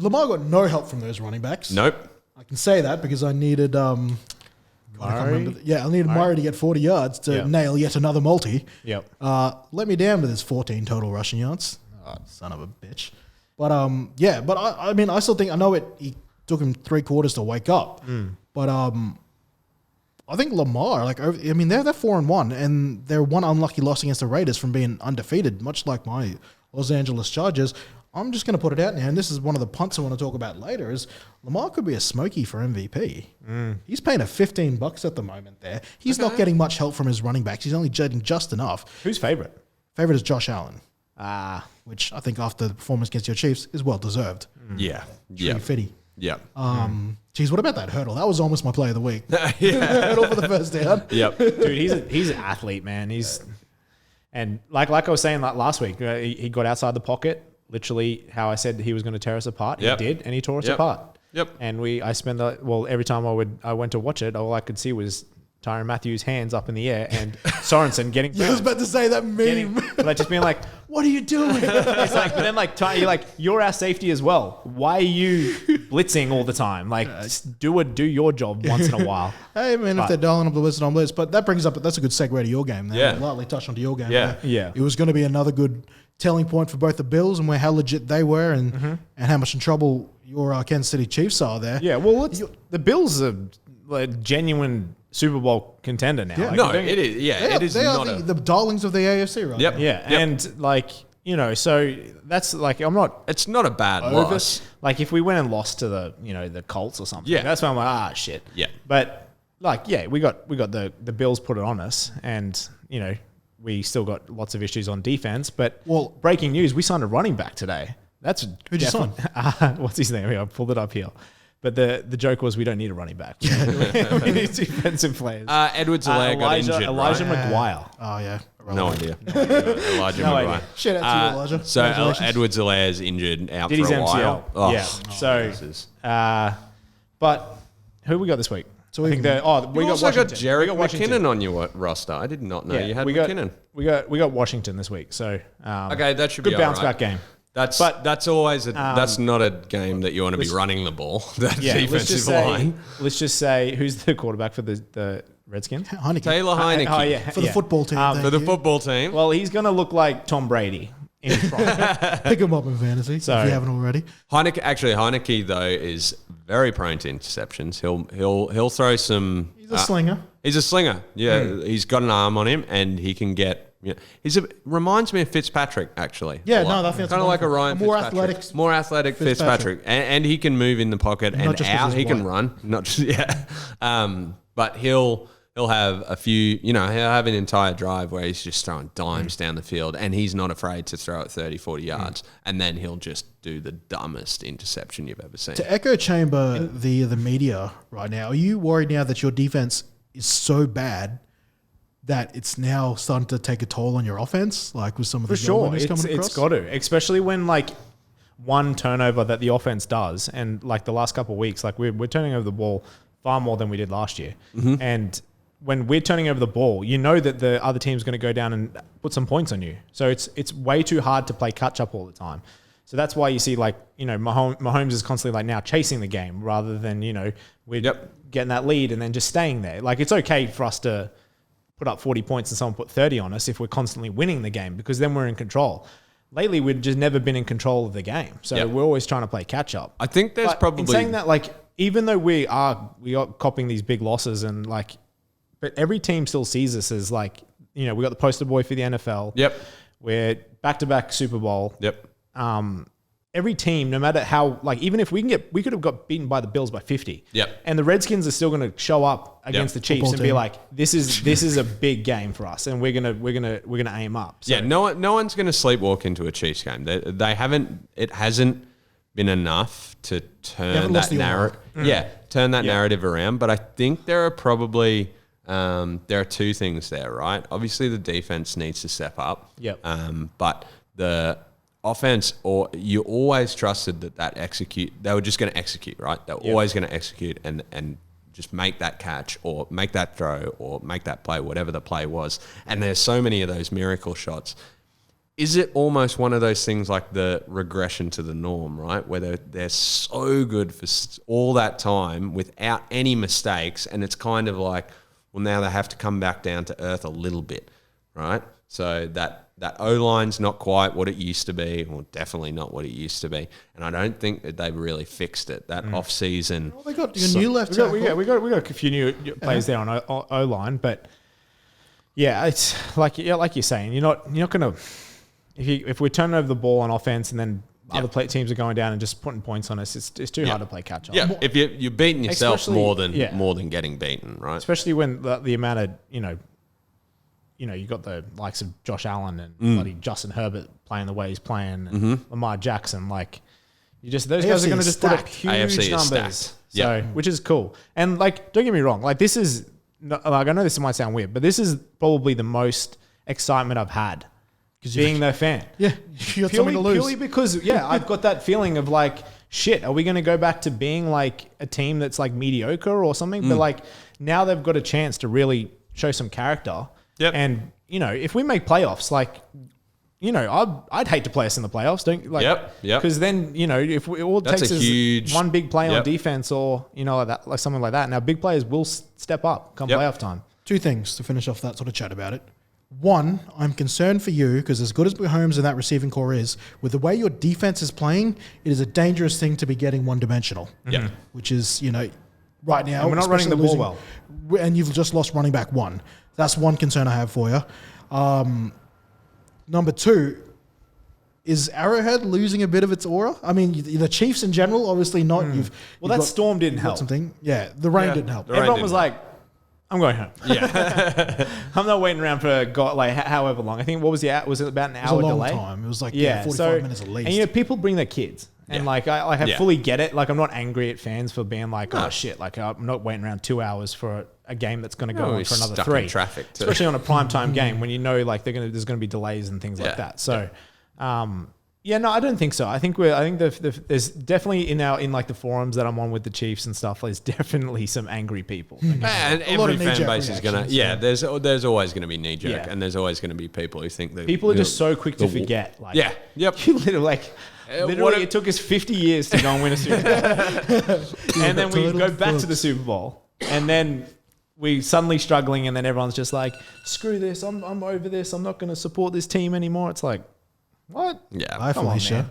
Lamar got no help from those running backs. nope. I can say that because I needed I can't remember. I needed Murray to get 40 yards to Yep. nail yet another multi. Yep. Let me down with his 14 total rushing yards. Son of a bitch. But I mean, I still think, I know he took him 3 quarters to wake up. But I think Lamar, they're 4-1, and they're one unlucky loss against the Raiders from being undefeated, much like my Los Angeles Chargers. I'm just going to put it out now, and this is one of the punts I want to talk about later, is Lamar could be a smoky for MVP. He's paying a $15 at the moment there. He's not getting much help from his running backs. He's only getting just enough. Who's favorite? Favorite is Josh Allen, which which I think after the performance against your Chiefs is well deserved. Yeah. Pretty Yeah. fitty. Yeah. Geez, what about that hurdle? That was almost my play of the week. Hurdle for the first down. Yep. dude, he's an athlete, man. And like I was saying last week, he got outside the pocket. Literally, how I said he was going to tear us apart. Yep. He did, and he tore us Yep. apart. Yep. And every time I went to watch it, all I could see was Tyrann Matthews' hands up in the air and Sorensen getting Yeah, I was about to say that meme. just being like, What are you doing? it's like, but then you're like, you're our safety as well. Why are you blitzing all the time? Like, just do your job once in a while. Hey, man, if they're dialing up the blitz on blitz. But that brings up, that's a good segue to your game. There. Yeah. We'll lightly touch onto your game. Yeah. there. Yeah. It was going to be another good telling point for both the Bills and how legit they were and how much in trouble your Kansas City Chiefs are there. Yeah, well, the Bills are a genuine Super Bowl contender now. Yeah. Like, No, they- it is. Yeah, it is they not are the darlings of the AFC, right? Yep. now. Yeah, Yep. and so that's like, I'm not It's not a bad over. loss. Like, if we went and lost to the Colts or something, Yeah. that's when I'm like, shit. Yeah. But we got the Bills put it on us, and we still got lots of issues on defense. But breaking news, we signed a running back today. That's Who'd you sign? What's his name? Here, I pulled it up here. But the joke was, we don't need a running back. we need defensive players. Edwards-Helaire got injured, Elijah right? McGuire. Oh, yeah. No idea. Elijah No McGuire. idea. Shout out to you, Elijah. So Congratulations. Edwards-Helaire is injured out Did for his a MCL. while. Oh, Yeah. So, Jesus. but who we got this week? So I think we You got also Washington. got Jerick We got Washington. McKinnon on your roster. I did not know you had we got, McKinnon. We got Washington this week. So Okay, that should good be bounce all right. back game. That's always that's not a game that you want to be running the ball. That Yeah, defensive line. let's just say who's the quarterback for the Redskins? Heineke. Taylor Heineke Oh yeah, For the football team. for the football team. Well, he's gonna look like Tom Brady in his prime. Pick him up in fantasy if you haven't already. Heineke though is very prone to interceptions. He'll throw some. He's a slinger. He's a slinger. Yeah, he's got an arm on him, and he can get. Yeah, reminds me of Fitzpatrick actually. Yeah, a lot. no, I think that's kind of like a wonderful. Ryan. More Fitzpatrick. athletic More athletic Fitzpatrick, and he can move in the pocket and just 'cause out. he's He can white. run, not just but he'll have a few. He'll have an entire drive where he's just throwing dimes down the field, and he's not afraid to throw it 30, 40 yards, and then he'll just do the dumbest interception you've ever seen. To echo chamber the media right now, are you worried now that your defense is so bad that it's now starting to take a toll on your offense, like with some of the For sure, coming across? it's got to, especially when one turnover that the offense does, and the last couple of weeks, we're turning over the ball far more than we did last year, and when we're turning over the ball, you know that the other team's going to go down and put some points on you. So it's way too hard to play catch up all the time. So that's why you see like, Mahomes is constantly like now chasing the game rather than, we're getting that lead and then just staying there. Like it's okay for us to put up 40 points and someone put 30 on us if we're constantly winning the game because then we're in control. Lately, we've just never been in control of the game. So we're always trying to play catch up. I think there's probably... In saying that, like, even though we are copying these big losses and like, but every team still sees us as like, we got the poster boy for the NFL. Yep. We're back-to-back Super Bowl. Yep. Every team, no matter how, like, even if we could have got beaten by the Bills by 50. Yep. And the Redskins are still going to show up against the Chiefs and be team. like, this is a big game for us, and we're gonna aim up. So, no one's going to sleepwalk into a Chiefs game. They haven't. It hasn't been enough to turn that narrative. Turn that narrative around. But I think there are probably there are two things there, right? Obviously, the defense needs to step up. Yep. But the offense, or you always trusted they were just going to execute, right? They were always going to execute and just make that catch or make that throw or make that play, whatever the play was. And there's so many of those miracle shots. Is it almost one of those things like the regression to the norm, right? Where they're so good for all that time without any mistakes, and it's kind of like, well, now they have to come back down to earth a little bit, right? So that O-line's not quite what it used to be, or definitely not what it used to be. And I don't think that they've really fixed it. That off-season... Well, they got a new left tackle. We got a few new players there on O-line, but yeah, it's like you're saying, you're not going to... If we're turning over the ball on offense and then other teams are going down and just putting points on us, it's too hard to play catch-up. Yeah, if you're beating yourself Especially- more than getting beaten, right? Especially when the amount of, you got the likes of Josh Allen and bloody Justin Herbert playing the way he's playing, and Lamar Jackson. Like, those guys are going to just put up huge AFC is numbers. stacked. So, which is cool. And like, don't get me wrong. Like, this is I know this might sound weird, but this is probably the most excitement I've had being their fan. Yeah, you got something to lose. Purely because I've got that feeling of like, shit, are we going to go back to being like a team that's like mediocre or something? But like now they've got a chance to really show some character. Yep. And if we make playoffs, like, I'd hate to play us in the playoffs, don't you? Like, Yep. Because then if all it That's takes a is huge- one big play on Yep. defense or like that, like something like that. Now big players will step up come Yep. playoff time. Two things to finish off that sort of chat about it. One, I'm concerned for you because as good as Mahomes and that receiving core is, with the way your defense is playing, it is a dangerous thing to be getting one-dimensional. Yeah. Which is, right now. And we're not running the especially ball losing- And you've just lost running back one. That's one concern I have for you. Number two, is Arrowhead losing a bit of its aura? I mean, the Chiefs in general, obviously not. That storm didn't help. Something. Yeah, the rain didn't help. The rain Everyone didn't was help. like, I'm going home. Yeah. I'm not waiting around for however long. I think was it about an It was hour a long delay? time. It was like 45 so, minutes at least. And people bring their kids. And Yeah. I Yeah. fully get it. Like I'm not angry at fans for being like, oh shit, like I'm not waiting around 2 hours for a game that's going to go No, on he's for another stuck 3. in traffic too. Especially on a primetime game when like there's going to be delays and things like Yeah. that. So, no, I don't think so. I think there's definitely in like the forums that I'm on with the Chiefs and stuff. There's definitely some angry people. And A lot every of fan knee-jerk base is gonna, reactions, there's always gonna be knee jerk, Yeah. and there's always gonna be people who think that People are just so quick to forget. Like, Yeah. Yep. You literally, what it took us 50 years to go and win a Super Bowl. And then we total go back to fucks. the Super Bowl. And then we suddenly struggling and then everyone's just like, screw this. I'm over this. I'm not going to support this team anymore. It's like, what? Yeah. Hi, Come on, Felicia.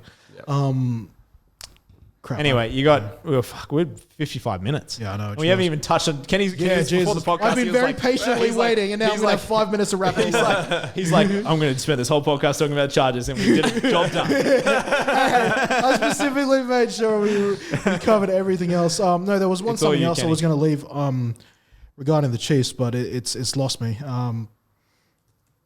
Crap. Anyway, we're 55 minutes. Yeah, I know. We haven't even touched on Kenny's Yeah, before the Jesus. podcast. I've been he was very like- patiently he's like- waiting, and now I'm he's going to like, have 5 minutes to wrap it up. he's like, I'm going to spend this whole podcast talking about Chargers and we did it. Job done. I specifically made sure we covered everything else. No, there was It's all something you, else I Kenny. was going to leave regarding the Chiefs, but it's lost me.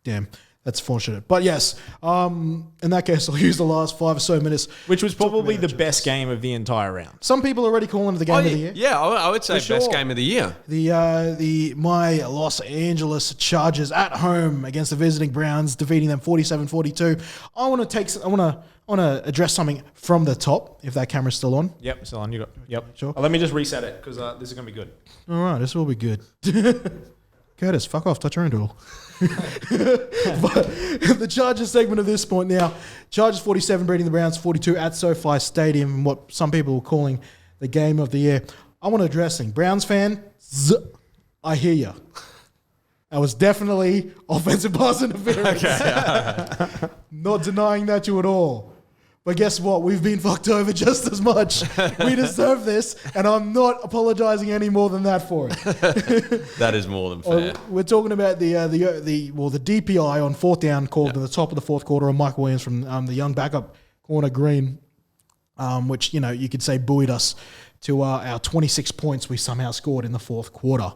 Damn, that's fortunate. But yes, in that case, I'll use the last 5 or so minutes. Which was probably about the best game of the entire round. Some people are already calling it the game Oh, of the year. yeah, I would say For best sure. game of the year. My Los Angeles Chargers at home against the visiting Browns, defeating them 47-42. I want to address something from the top, if that camera's still on. Yep, still on. You got. Yep. Sure. Let me just reset it because this is gonna be good. All right, this will be good. Curtis, fuck off, touch your own tool. But the Chargers segment of this point now, Chargers 47 beating the Browns 42 at SoFi Stadium, what some people were calling the game of the year. I want to address things. Browns fan, I hear you. That was definitely offensive pass interference. Not denying that to you at all. But guess what? We've been fucked over just as much. We deserve this, and I'm not apologizing any more than that for it. That is more than fair. We're talking about the DPI on fourth down called to the top of the fourth quarter on Mike Williams from the young backup corner Green, which you could say buoyed us to our 26 points we somehow scored in the fourth quarter,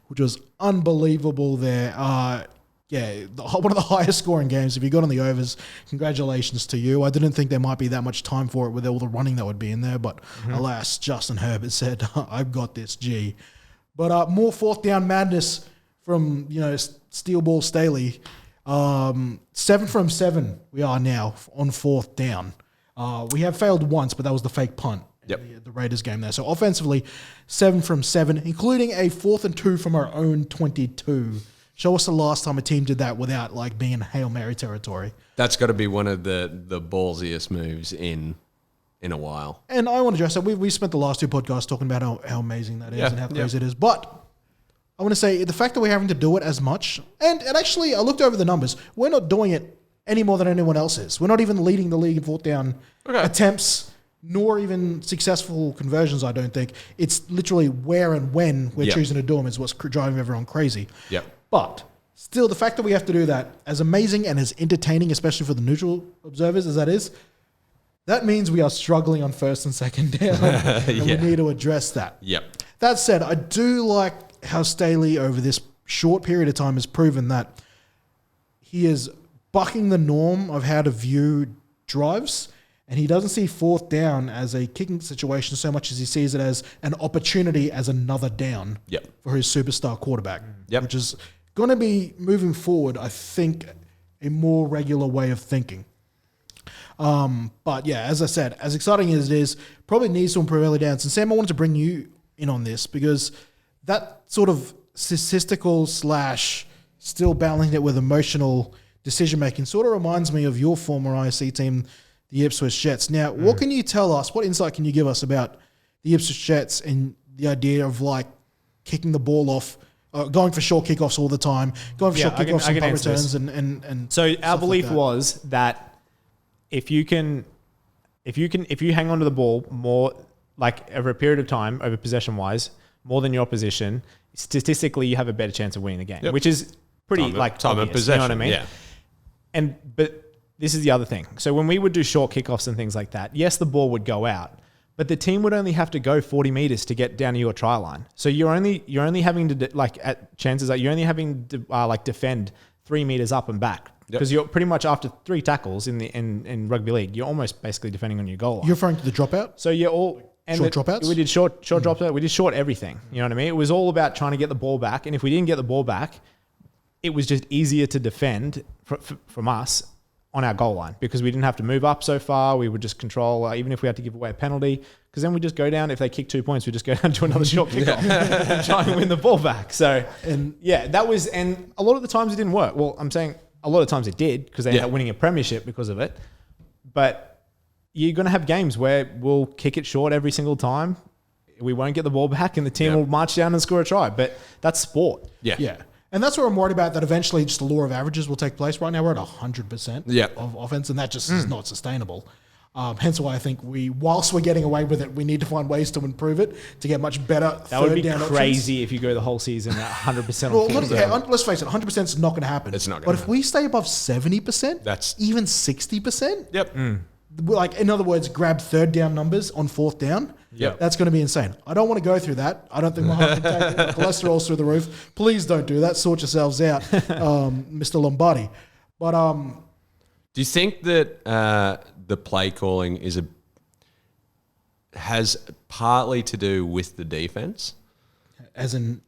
which was unbelievable there. One of the highest scoring games. If you got on the overs, congratulations to you. I didn't think there might be that much time for it with all the running that would be in there, but alas, Justin Herbert said, I've got this, G. But more fourth down madness from, Steel Ball Staley. 7 from 7 we are now on fourth down. We have failed once, but that was the fake punt. Yep. The Raiders game there. So offensively, 7 from 7, including a 4th and 2 from our own 22. Show us the last time a team did that without being in Hail Mary territory. That's got to be one of the ballsiest moves in a while. And I want to address that. We spent the last 2 podcasts talking about how amazing that is and how crazy it is. But I want to say the fact that we're having to do it as much, and actually I looked over the numbers, we're not doing it any more than anyone else is. We're not even leading the league in fourth down attempts, nor even successful conversions, I don't think. It's literally where and when we're choosing to do them is what's driving everyone crazy. Yep. But still, the fact that we have to do that, as amazing and as entertaining, especially for the neutral observers as that is, that means we are struggling on first and second down, and we need to address that. Yep. That said, I do like how Staley, over this short period of time, has proven that he is bucking the norm of how to view drives, and he doesn't see fourth down as a kicking situation so much as he sees it as an opportunity as another down for his superstar quarterback, which is going to be, moving forward, I think, a more regular way of thinking. But yeah, as I said, as exciting as it is, probably needs to improve early downs. And Sam, I wanted to bring you in on this because that sort of statistical / still balancing it with emotional decision-making sort of reminds me of your former IC team, the Ipswich Jets. Now, what can you tell us, what insight can you give us about the Ipswich Jets and the idea of kicking the ball off, going for short kickoffs all the time, going for short kickoffs and punt returns and so our belief was that if you hang on to the ball more, over a period of time, over possession wise, more than your opposition, statistically you have a better chance of winning the game, which is pretty time of possession. You know what I mean? Yeah. But this is the other thing. So when we would do short kickoffs and things like that, yes, the ball would go out, but the team would only have to go 40 meters to get down to your try line. So you're only having to you're only having to defend 3 meters up and back because you're pretty much after 3 tackles in rugby league, you're almost basically defending on your goal line. You're referring to the dropout? So you're all short dropouts? We did short dropouts. We did short everything. You know what I mean? It was all about trying to get the ball back, and if we didn't get the ball back, it was just easier to defend from us on our goal line because we didn't have to move up so far. We would just control, even if we had to give away a penalty, because then we just go down. If they kick 2 points, we just go down to another short kickoff and try and win the ball back. So, and a lot of the times it didn't work. Well, I'm saying a lot of times it did because they ended up winning a premiership because of it. But you're going to have games where we'll kick it short every single time. We won't get the ball back and the team will march down and score a try. But that's sport. Yeah. And that's what I'm worried about, that eventually just the law of averages will take place. Right now we're at 100% of offense, and that just is not sustainable. Hence why I think whilst we're getting away with it, we need to find ways to improve it to get much better third down options. That would be crazy if you go the whole season at 100% on fourth down. Let's face it, 100% is not going to happen. It's not going to happen. But if we stay above 70%, that's even 60%, Yep. in other words, grab third down numbers on fourth down, that's going to be insane. I don't want to go through that. I don't think my heart can take it. My cholesterol's through the roof. Please don't do that. Sort yourselves out, Mr. Lombardi. But do you think that the play calling has partly to do with the defense? As in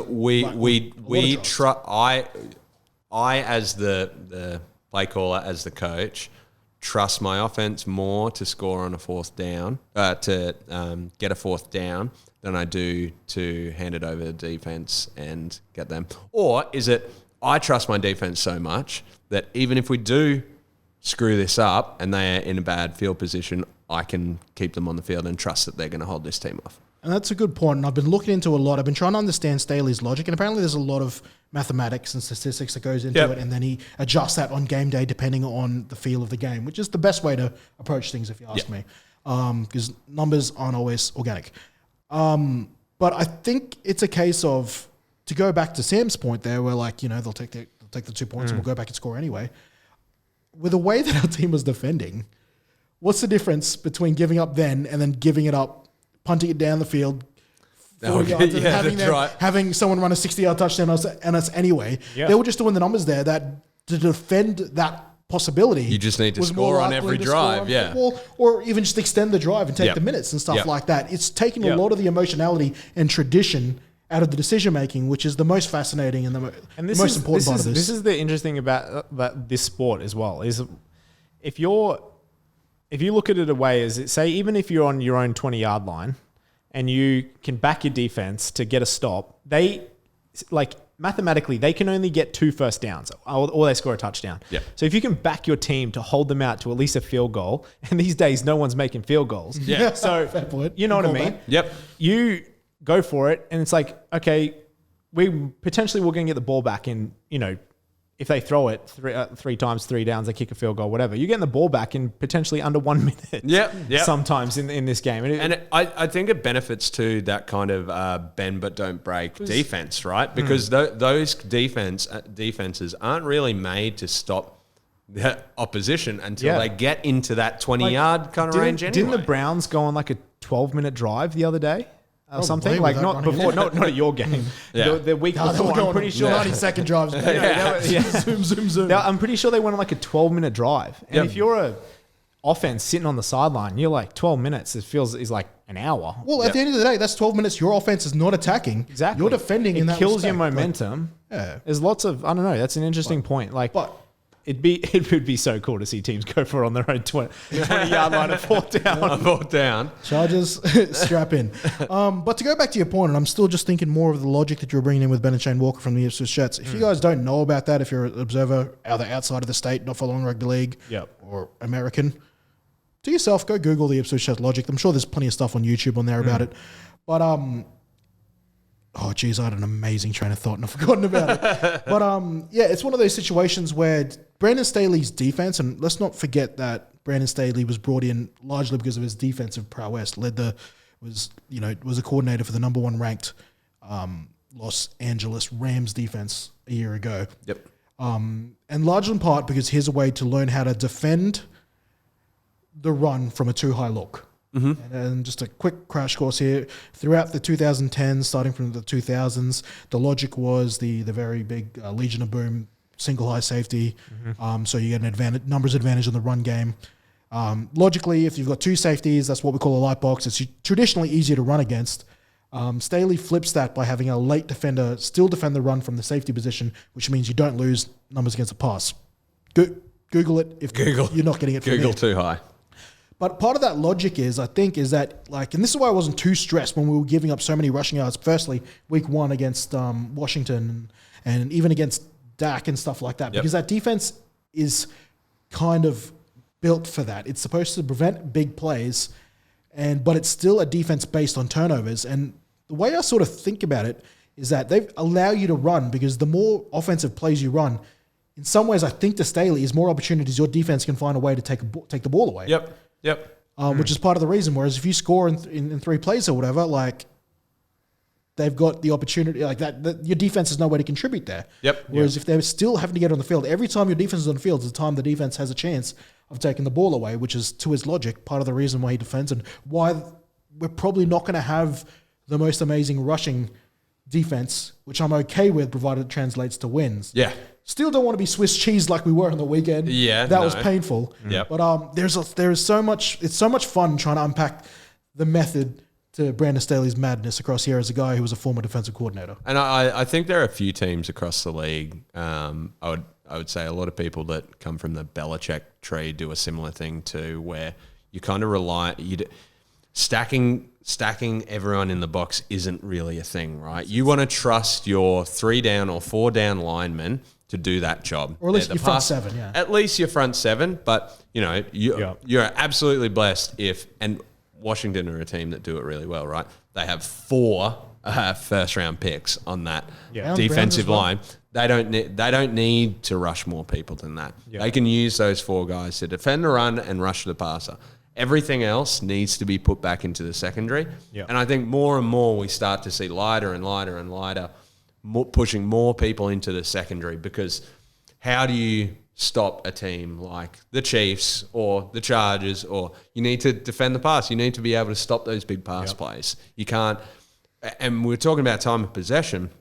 we trust. I as the play caller, as the coach, trust my offense more to score on a fourth down, to get a fourth down, than I do to hand it over to defense and get them. Or is it I trust my defense so much that even if we do screw this up and they are in a bad field position, I can keep them on the field and trust that they're going to hold this team off. And that's a good point. And I've been looking into a lot. I've been trying to understand Staley's logic. And apparently there's a lot of mathematics and statistics that goes into it. And then he adjusts that on game day depending on the feel of the game, which is the best way to approach things, if you ask me. Because numbers aren't always organic. But I think it's a case of, to go back to Sam's point there, where like, they'll take the 2 points and we'll go back and score anyway. With the way that our team was defending, what's the difference between giving up then and then giving it up, punting it down the field, 40 yards, and having someone run a 60-yard touchdown on us anyway? Yeah. They were just doing the numbers there that to defend that possibility. You just need to score on every drive, or even just extend the drive and take the minutes and stuff like that. It's taking a lot of the emotionality and tradition out of the decision making, which is the most fascinating and the most important part of this. This is the interesting about this sport as well. Is if you look at it a way as say, even if you're on your own 20-yard line and you can back your defense to get a stop, mathematically, they can only get 2 first downs or they score a touchdown. Yep. So if you can back your team to hold them out to at least a field goal, and these days no one's making field goals. Yeah. So Fair point. You know what I mean? Yep. You go for it, and it's like, okay, we're going to get the ball back in, if they throw it 3 times, 3 downs, they kick a field goal, whatever. You're getting the ball back in potentially under 1 minute. Yep. Sometimes in this game. I think it benefits to that kind of bend but don't break defense, right? Because those defenses aren't really made to stop the opposition until they get into that 20-yard kind of range anyway. Didn't the Browns go on like a 12-minute drive the other day? Or something Probably like not before, not at your game. The week before, I'm pretty sure. 90-second drives. Zoom. I'm pretty sure they went on like a 12-minute drive. And if you're a offense sitting on the sideline, you're like 12 minutes. It feels is like an hour. Well, at the end of the day, that's 12 minutes. Your offense is not attacking. Exactly. You're defending. It in that kills your respect. momentum. There's lots of I don't know. That's an interesting point. But it would be so cool to see teams go for it on their own 20-yard line of 4th down. Chargers, strap in. But to go back to your point, and I'm still just thinking more of the logic that you're bringing in with Ben and Shane Walker from the Ipswich Jets. If you guys don't know about that, if you're an observer either outside of the state, not following rugby league, or American, to yourself, go Google the Ipswich Jets logic. I'm sure there's plenty of stuff on YouTube on there about it. But oh, geez, I had an amazing train of thought and I've forgotten about it. But it's one of those situations where Brandon Staley's defense, and let's not forget that Brandon Staley was brought in largely because of his defensive prowess. Was a coordinator for the number 1 ranked Los Angeles Rams defense a year ago. Yep. And largely in part because here's a way to learn how to defend the run from a too high look. Mm-hmm. And just a quick crash course here. Throughout the 2010s, starting from the 2000s, the logic was the very big Legion of Boom single high safety. Mm-hmm. So you get an numbers advantage in the run game. Logically, if you've got 2 safeties, that's what we call a light box. It's traditionally easier to run against. Staley flips that by having a late defender still defend the run from the safety position, which means you don't lose numbers against the pass. Google it if you're not getting it from Google there. too high. But part of that logic is that, and this is why I wasn't too stressed when we were giving up so many rushing yards. Firstly, week 1 against Washington and even against Dak and stuff like that, because that defense is kind of built for that. It's supposed to prevent big plays, but it's still a defense based on turnovers. And the way I sort of think about it is that they allow you to run because the more offensive plays you run, in some ways, I think to Staley is more opportunities your defense can find a way to take the ball away. Yep. Which is part of the reason. Whereas if you score in 3 plays or whatever, like they've got the opportunity like that your defense has no way to contribute there. Whereas if they're still having to get on the field, every time your defense is on the field is the time the defense has a chance of taking the ball away, which is, to his logic, part of the reason why he defends and why we're probably not going to have the most amazing rushing defense, which I'm okay with, provided it translates to wins. Yeah. Still don't want to be Swiss cheese like we were on the weekend. Yeah, that was painful. Yep. But there is so much. It's so much fun trying to unpack the method to Brandon Staley's madness across here as a guy who was a former defensive coordinator. And I think there are a few teams across the league. I would say a lot of people that come from the Belichick tree do a similar thing too, where you kind of stacking stacking everyone in the box isn't really a thing, right? You want to trust your 3 down or 4 down linemen to do that job. Or at least They're your the front 7, yeah. At least your front 7, but, you're absolutely blessed if, and Washington are a team that do it really well, right? They have 4 first-round picks on that defensive line. They don't need to rush more people than that. They can use those 4 guys to defend the run and rush the passer. Everything else needs to be put back into the secondary. And I think more and more we start to see lighter and lighter and lighter, pushing more people into the secondary, because how do you stop a team like the Chiefs or the Chargers? Or you need to defend the pass. You need to be able to stop those big pass plays. You can't. And we're talking about time of possession.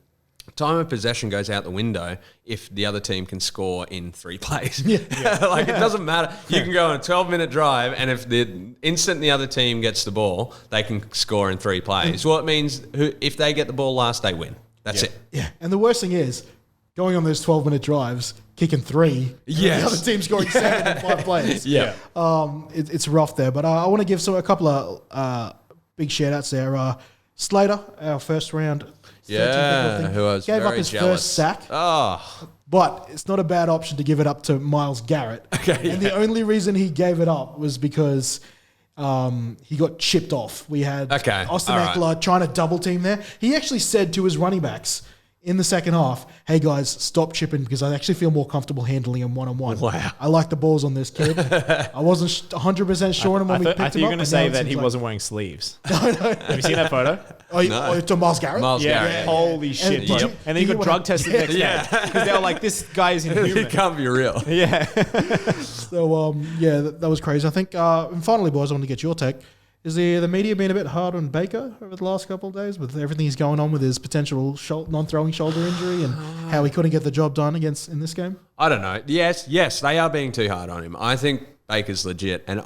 Time of possession goes out the window if the other team can score in 3 plays. Like, it doesn't matter. You can go on a 12-minute drive, and if the instant the other team gets the ball, they can score in 3 plays. Well, it means if they get the ball last, they win. That's it. Yeah, and the worst thing is, going on those 12-minute drives, kicking 3, the other team scoring 7 in 5 plays. It's rough there. But I want to give a couple of big shout-outs there. Slater, our first round. Who I was gave very up his jealous. first sack. Oh, But it's not a bad option to give it up to Myles Garrett. And the only reason he gave it up was because he got chipped off. We had Austin Eckler trying to double team there. He actually said to his running backs in the second half, hey guys, stop chipping because I actually feel more comfortable handling him one-on-one. Wow. I like the balls on this kid. I wasn't 100% sure on him when we picked him up. I thought you were going to say that he wasn't wearing sleeves. Have you seen that photo? To Myles Garrett? Myles Garrett. Yeah. Holy shit. did Bro. you- And then he got drug tested next day. Yeah. Because they were like, this guy is it inhuman. can't be real. Yeah. So, that was crazy. I think, and finally, boys, I want to get your take. Is the media been a bit hard on Baker over the last couple of days with everything he's going on with his potential non-throwing shoulder injury and how he couldn't get the job done in this game? I don't know. Yes, they are being too hard on him. I think Baker's legit, and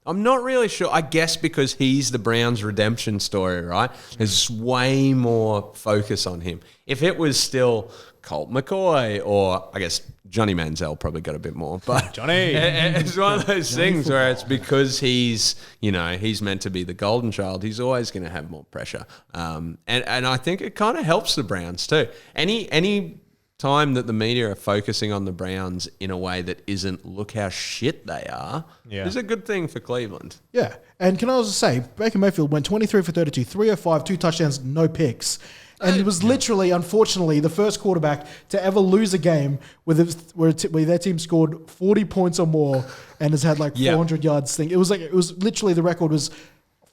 I'm not really sure. I guess because he's the Browns' redemption story, right? There's way more focus on him. If it was still Colt McCoy or I guess Johnny Manziel probably got a bit more, but Johnny. It's one of those things where it's because he's meant to be the golden child. He's always going to have more pressure, and I think it kind of helps the Browns too. Any time that the media are focusing on the Browns in a way that isn't look how shit they are, is a good thing for Cleveland. Yeah, and can I also say Baker Mayfield went 23 for 32, 305, 2 touchdowns, no picks. And it was literally, unfortunately, the first quarterback to ever lose a game where their team scored 40 points or more and has had 400 yards thing. It was literally the record was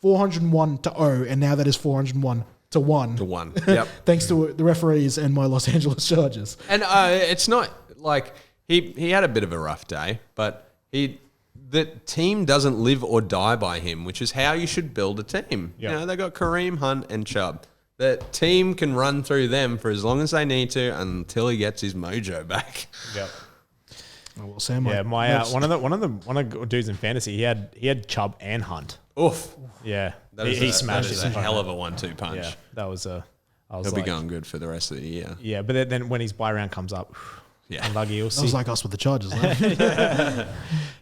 401-0, and now that is 401-1. To 1. Yep. Thanks to the referees and my Los Angeles Chargers. And it's not like he had a bit of a rough day, but the team doesn't live or die by him, which is how you should build a team. Yep. They got Kareem Hunt and Chubb. The team can run through them for as long as they need to until he gets his mojo back. Yep. Well, Sam, one of the dudes in fantasy, he had Chubb and Hunt. Oof. Yeah. He smashed it. That is a hell of a 1-2 punch. Yeah. That was He'll be going good for the rest of the year. Yeah, but then when his buy round comes up, unlucky, you'll see. That was like us with the Chargers.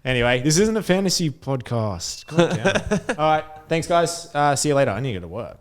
Anyway, this isn't a fantasy podcast. Calm down. All right. Thanks, guys. See you later. I need to go to work.